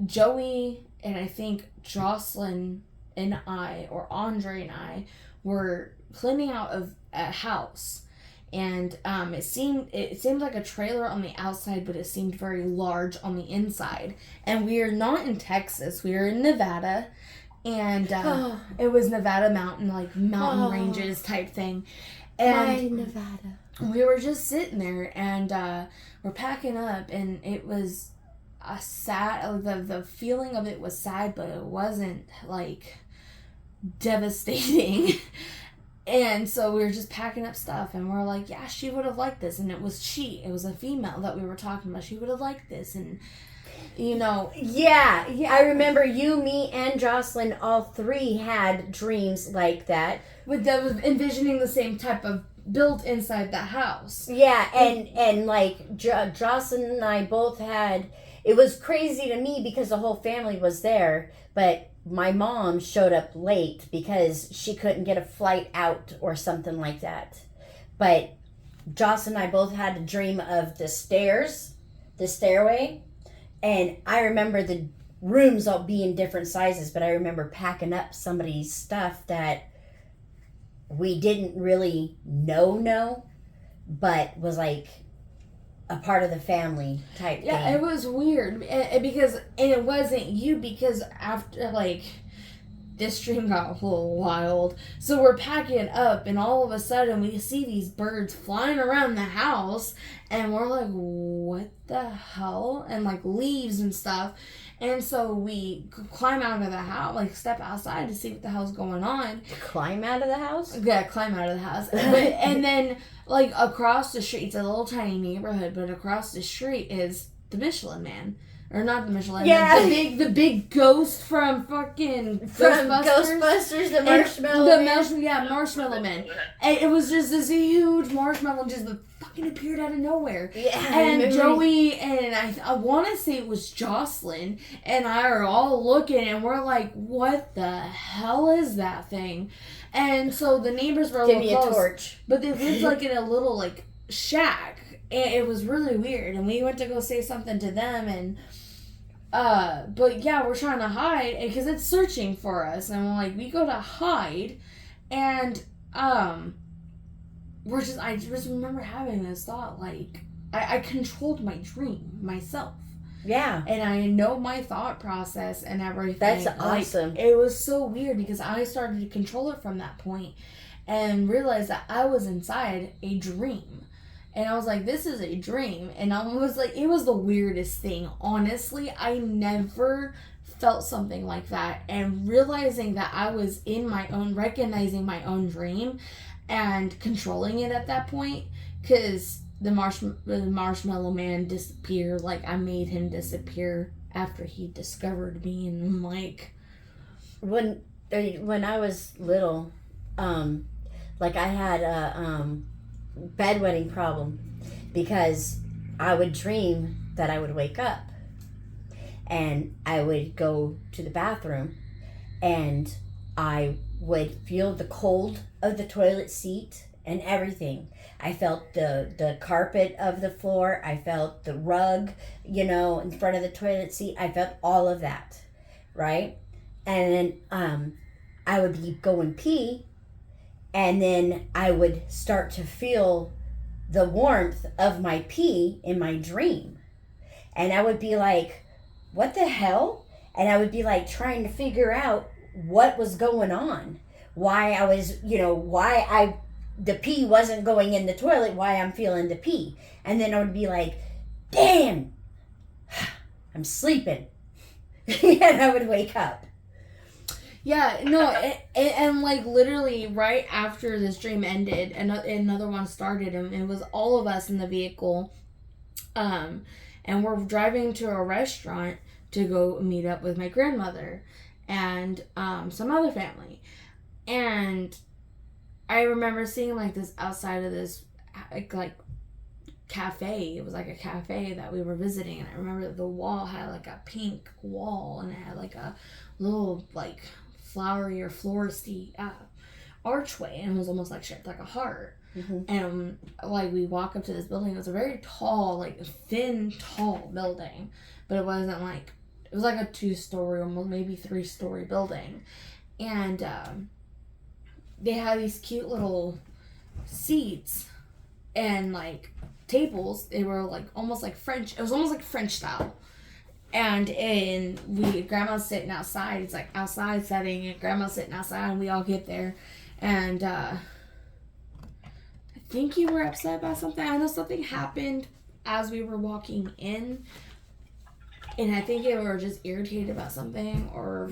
Joey and I think Jocelyn and I, or Andre and I, were cleaning out of a house, and it seemed like a trailer on the outside, but it seemed very large on the inside. And we are not in Texas, we are in Nevada, and it was Nevada mountain ranges type thing. And Nevada. We were just sitting there, and we're packing up, and it was a sad. The feeling of it was sad, but it wasn't like devastating. And so we were just packing up stuff, and we're like, yeah, she would have liked this. And it was a female that we were talking about. She would have liked this, and Yeah, I remember you, me, and Jocelyn, all 3 had dreams like that. With them envisioning the same type of built inside the house. Yeah, and like Jocelyn and I both had, it was crazy to me because the whole family was there, but my mom showed up late because she couldn't get a flight out or something like that. But Jocelyn and I both had a dream of the stairs, the stairway, and I remember the rooms all being different sizes, but I remember packing up somebody's stuff that we didn't really know, but was like a part of the family type thing. Yeah, it was weird. And it wasn't you, because after, like, this dream got a little wild. So we're packing up, and all of a sudden we see these birds flying around the house, and we're like, what the hell? And like leaves and stuff. And so we climb out of the house, like step outside to see what the hell's going on. Climb out of the house? Yeah, climb out of the house. And then, like, across the street, it's a little tiny neighborhood, but across the street is the Michelin Man. Or not the Michelin Man. The big ghost from fucking Ghostbusters, the Marshmallow Man. Marshmallow Man. And it was just this huge marshmallow just fucking appeared out of nowhere. Yeah, and Joey and I want to say it was Jocelyn and I are all looking, and we're like, what the hell is that thing? And so the neighbors were a little close. Give me a torch. But they lived like in a little like shack. And it was really weird. And we went to go say something to them, and But yeah, we're trying to hide because it's searching for us, and like we go to hide, and I just remember having this thought like I controlled my dream myself. Yeah. And I know my thought process and everything. That's awesome. It was so weird because I started to control it from that point and realized that I was inside a dream. And I was like, this is a dream. And I was like, it was the weirdest thing. Honestly, I never felt something like that. And realizing that I was recognizing my own dream and controlling it at that point. Because the marshmallow man disappeared. Like, I made him disappear after he discovered me. And I'm like... When I was little, like I had a bedwetting problem because I would dream that I would wake up and I would go to the bathroom and I would feel the cold of the toilet seat and everything. I felt the carpet of the floor. I felt the rug, in front of the toilet seat. I felt all of that, right? And then I would be going pee, and then I would start to feel the warmth of my pee in my dream. And I would be like, what the hell? And I would be like trying to figure out what was going on. Why I was, the pee wasn't going in the toilet, why I'm feeling the pee. And then I would be like, damn, I'm sleeping. And I would wake up. Yeah, no, and like literally right after this dream ended, another one started, and it was all of us in the vehicle, and we're driving to a restaurant to go meet up with my grandmother and some other family, and I remember seeing like this outside of this like cafe. It was like a cafe that we were visiting, and I remember that the wall had like a pink wall, and it had like a little like flowery or floristy archway, and it was almost like shaped like a heart. Mm-hmm. And like we walk up to this building. It was a very tall, like thin, tall building, but it wasn't like, it was like a 2-story, almost maybe 3-story building, and they had these cute little seats and like tables. They were like almost like French. It was almost like French style. And grandma's sitting outside. It's like outside setting, and grandma's sitting outside, and we all get there. And I think you were upset about something. I know something happened as we were walking in, and I think you were just irritated about something, or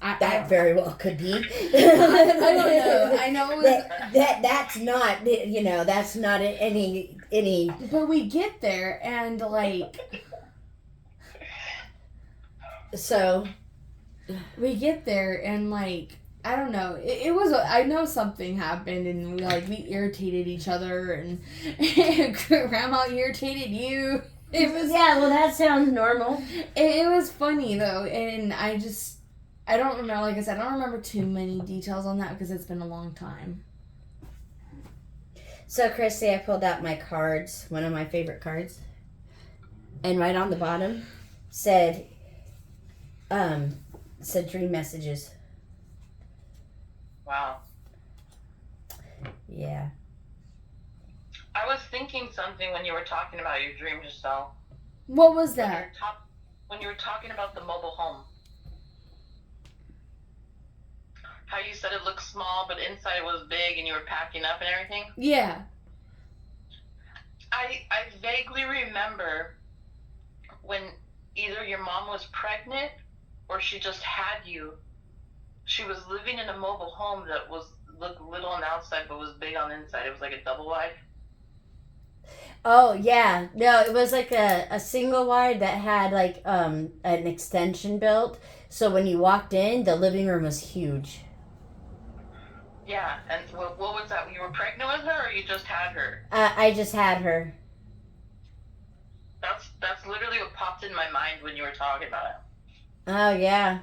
that very well could be. I don't know. I know it was, that's not, that's not any. But we get there, and like. So, we get there, and like, I don't know. It was. I know something happened, and we irritated each other, and Grandma irritated you. It was well, that sounds normal. It was funny though, and I don't remember. Like I said, I don't remember too many details on that because it's been a long time. So, Kristi, I pulled out my cards, one of my favorite cards, and right on the bottom said dream messages. Wow. Yeah. I was thinking something when you were talking about your dream just now. What was that? When you were talking about the mobile home. How you said it looked small, but inside it was big, and you were packing up and everything? Yeah. I vaguely remember when either your mom was pregnant or she just had you. She was living in a mobile home that looked little on the outside but was big on the inside. It was like a double wide. Oh, yeah. No, it was like a single wide that had like an extension built. So when you walked in, the living room was huge. Yeah, and what was that? You were pregnant with her, or you just had her? I just had her. That's literally what popped in my mind when you were talking about it. Oh, yeah.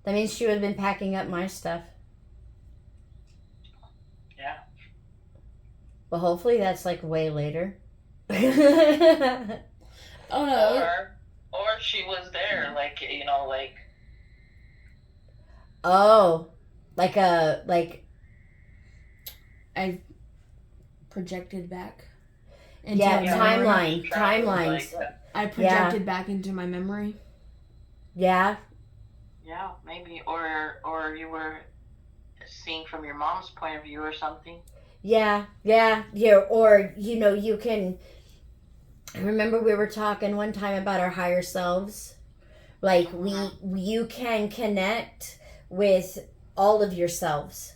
That means she would have been packing up my stuff. Yeah. Well, hopefully that's like way later. Oh no. Or she was there, like, you know, like, Oh, I projected back into yeah, a memory. timelines. I projected back into my memory. Yeah, yeah, maybe. Or you were seeing from your mom's point of view or something. yeah. Or you can remember we were talking one time about our higher selves. Like you can connect with all of yourselves.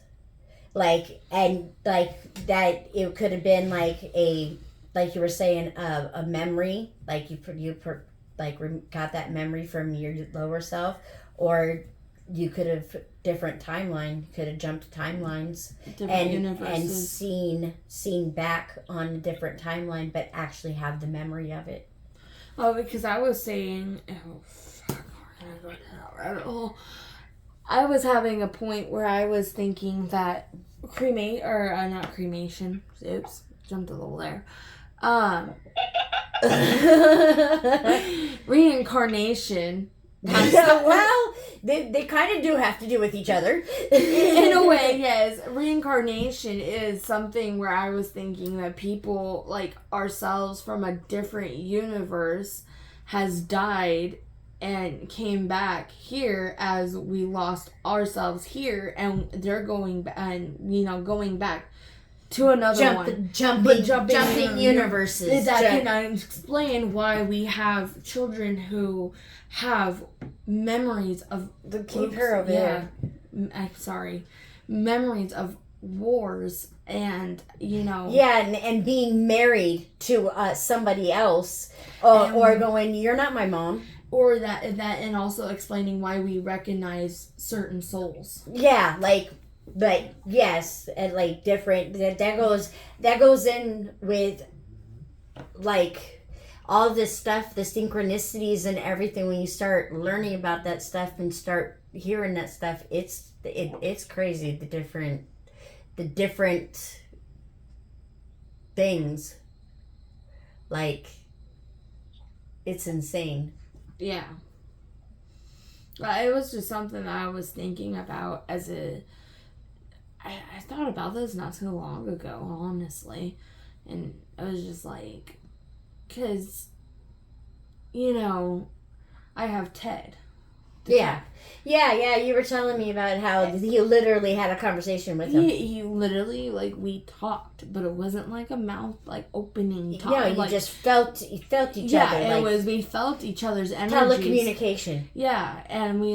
And that it could have been like you were saying a memory, like got that memory from your lower self, or you could have different timeline, could have jumped timelines Different and universes. seen back on a different timeline, but actually have the memory of it. Oh, because I was saying, oh fuck, we're gonna go down that rabbit hole. I was having a point where I was thinking that not cremation. Oops, jumped a little there. Reincarnation. Well, they kind of do have to do with each other. In a way, yes. Reincarnation is something where I was thinking that people like ourselves from a different universe has died and came back here as we lost ourselves here, and they're going going back to another one. Jumping universes. That can explain why we have children who have memories of the keep her over there. I'm sorry, memories of wars and and being married to somebody else, or going, you're not my mom. Or that and also explaining why we recognize certain souls. Yeah, yes, and different. That goes in with all this stuff, the synchronicities and everything. When you start learning about that stuff and start hearing that stuff, it's crazy. The different things, it's insane. Yeah. It was just something that I was thinking about I thought about this not too long ago, honestly. And I was just like, because, I have Ted. Yeah, you were telling me about how you literally had a conversation with him. He literally, we talked, but it wasn't like a mouth, opening talk. Yeah, you just felt each other. Yeah, we felt each other's energies. Telecommunication. Yeah, and we,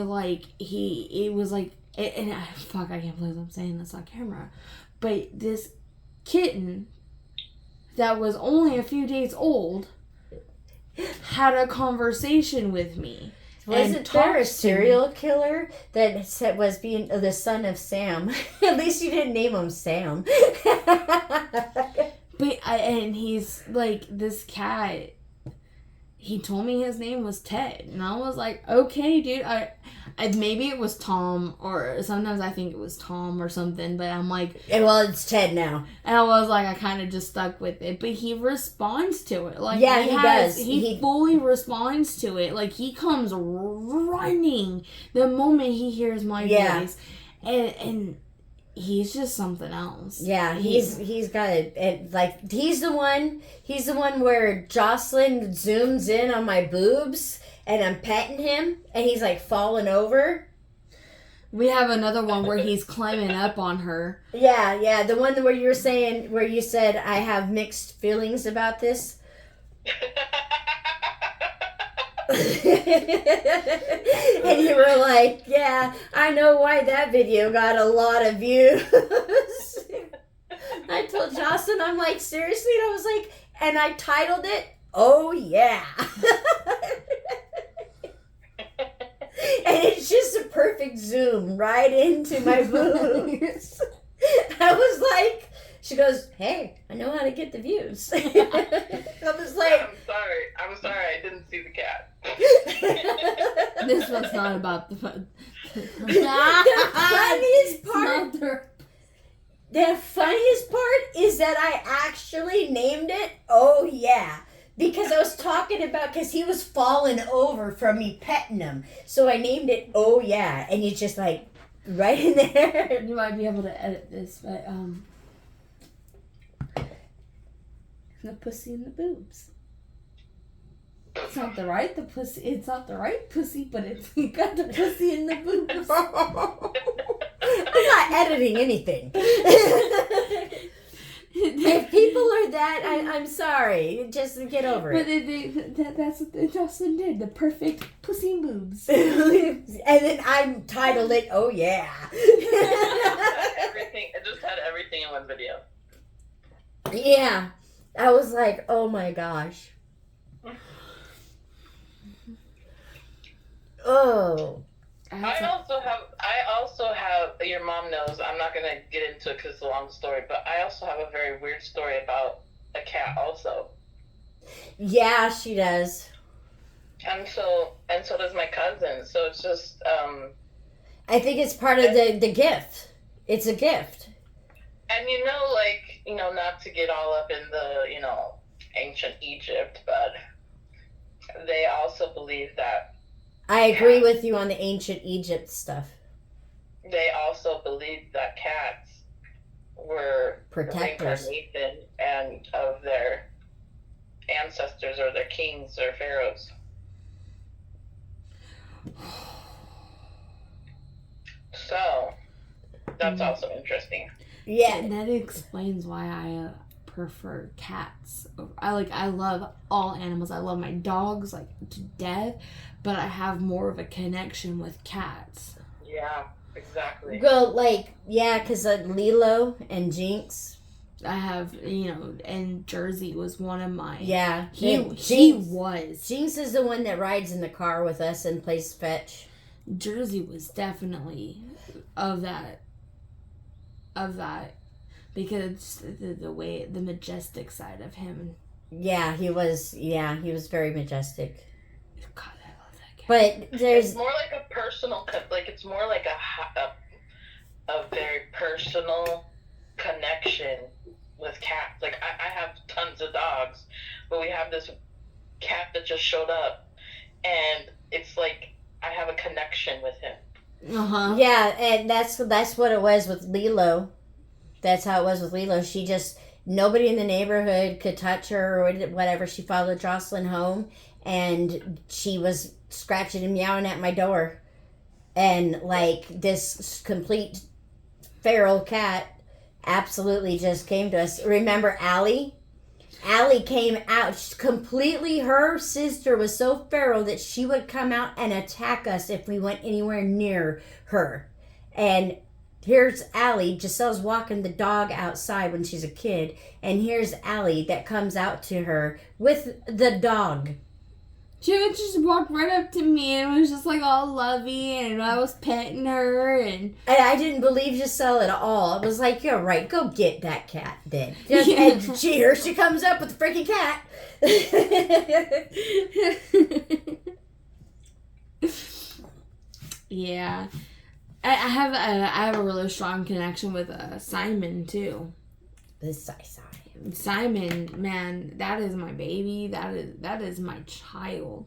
it was like, and fuck, I can't believe I'm saying this on camera, but this kitten that was only a few days old had a conversation with me. Wasn't there a serial killer that was being the son of Sam? At least you didn't name him Sam. And he's this cat. He told me his name was Ted, and I was like, okay, dude. I maybe it was Tom, or sometimes I think it was Tom or something, but I'm like, well, it's Ted now. And I was like, I kind of just stuck with it, but he responds to it. He does. He fully responds to it. He comes running the moment he hears my voice, and he's just something else. Yeah, he's got it. He's the one where Jocelyn zooms in on my boobs and I'm petting him and he's falling over. We have another one where he's climbing up on her. Yeah, the one where you said I have mixed feelings about this. And you were like, yeah, I know why that video got a lot of views. I told Jocelyn, I'm like, seriously? And I was like, and I titled it, oh yeah. And it's just a perfect zoom right into my boobs. I was like, she goes, hey, I know how to get the views. I was like, I'm sorry, I didn't see the cat. This one's not about the funniest part is that I actually named it, oh yeah. Because I was talking about, because he was falling over from me petting him. So I named it Oh Yeah. And he's just like, right in there. You might be able to edit this, but, the pussy and the boobs. It's not the right pussy, but it's got the pussy and the boobs. I'm not editing anything. If people are that, I'm sorry. Just get over But it. that's what Justin did. The perfect pussy and boobs. And then I titled it, Oh Yeah. Everything. It just had everything in one video. Yeah. I was like, oh my gosh. Oh. I also have, your mom knows, I'm not going to get into it because it's a long story, but I also have a very weird story about a cat also. Yeah, she does. And so does my cousin. So it's just, I think it's part of the gift. It's a gift. and not to get all up in the, ancient Egypt, but they also believe that I agree with you on the ancient Egypt stuff. they also believed that cats were Protectors. reincarnation and of their ancestors or their kings or pharaohs. So that's also interesting. Yeah. And that explains why I prefer cats. I love all animals. I love my dogs like to death, but I have more of a connection with cats. Yeah, exactly. Well, because Lilo and Jinx. I have, and Jersey was one of my. Yeah. He Jinx. was. Jinx is the one that rides in the car with us and plays fetch. Jersey was definitely of that. Because the majestic side of him. Yeah, he was very majestic. God, I love that cat. But there's It's more like a personal, it's more like a very personal connection with cats. Like I have tons of dogs, but we have this cat that just showed up, and it's like I have a connection with him. Yeah, and that's what it was with Lilo. That's how it was with Lilo. She just, nobody in the neighborhood could touch her or whatever. She followed Jocelyn home, and she was scratching and meowing at my door. And, this complete feral cat absolutely just came to us. Remember Allie? Allie came out completely, her sister was so feral that she would come out and attack us if we went anywhere near her. And here's Allie. Giselle's walking the dog outside when she's a kid. And here's Allie that comes out to her with the dog. She would just walk right up to me and was just like all lovey, and I was petting her, and I didn't believe Giselle at all. I was like, you're right, go get that cat then. And here she comes up with the freaking cat. Yeah. I have a really strong connection with Simon too. Simon, man, that is my baby. That is my child.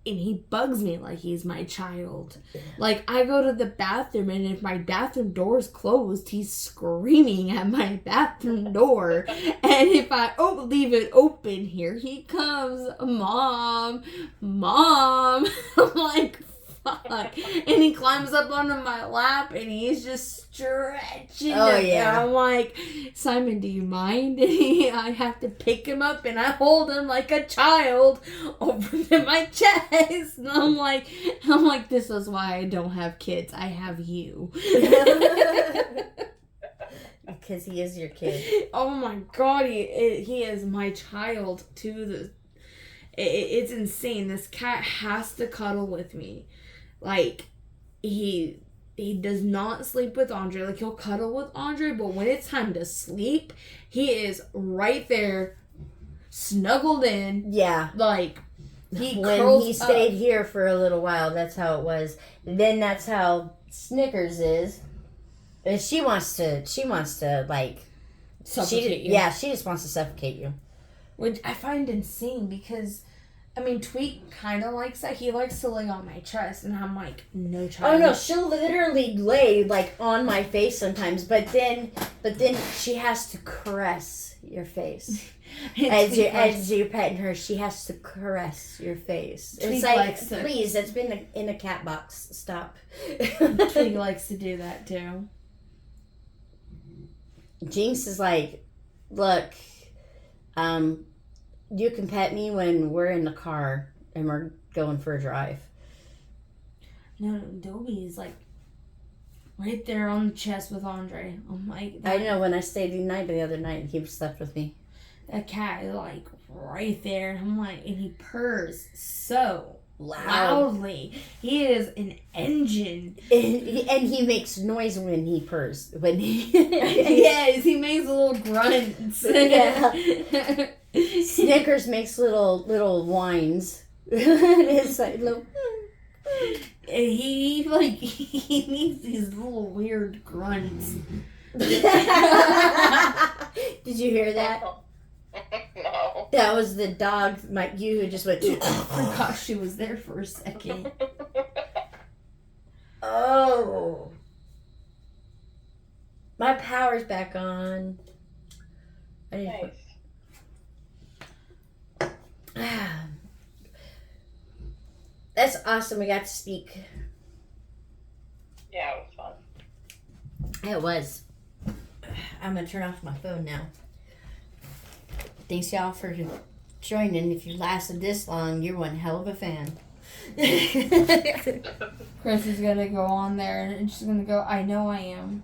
And he bugs me like he's my child. Like, I go to the bathroom, and if my bathroom door is closed, he's screaming at my bathroom door. And if I leave it open, here he comes. Mom. I'm like, fuck. And he climbs up onto my lap, and he's just stretching. Oh, it. yeah. And I'm like, Simon, do you mind? And I have to pick him up, and I hold him like a child over to my chest. And I'm like, this is why I don't have kids. I have you. Because he is your kid. Oh my God, he is my child too. It's insane. This cat has to cuddle with me. Like, he does not sleep with Andre. Like, he'll cuddle with Andre, but when it's time to sleep, he is right there, snuggled in. Yeah. Like, when he stayed here for a little while, that's how it was. Then that's how Snickers is. And she wants to like, suffocate you. Yeah, she just wants to suffocate you. which I find insane because, I mean, Tweet kind of likes that. He likes to lay on my chest, and I'm like, no child. Oh no, she'll literally lay like on my face sometimes, but then she has to caress your face. as you're petting her, she has to caress your face. Tweet It's like, likes to- please, it's been in a cat box. Stop. Tweet likes to do that too. Jinx is like, look, you can pet me when we're in the car and we're going for a drive. No, Dobie is like right there on the chest with Andre. I'm like, I know when I stayed the night the other night, he slept with me. that cat is like right there. And I'm like, and he purrs so loudly. He is an engine. And he makes noise when he purrs. When he Yes, he makes little grunts. Yeah. Snickers makes little whines. It's like little. He makes these little weird grunts. Did you hear that? No. That was the dog, you who just went. I forgot she was there for a second. Oh. My power's back on. I didn't Nice. That's awesome. We got to speak. Yeah, it was fun. It was. I'm going to turn off my phone now. Thanks, y'all, for joining. If you lasted this long, you're one hell of a fan. Chris is gonna go on there and she's gonna go, I know I am.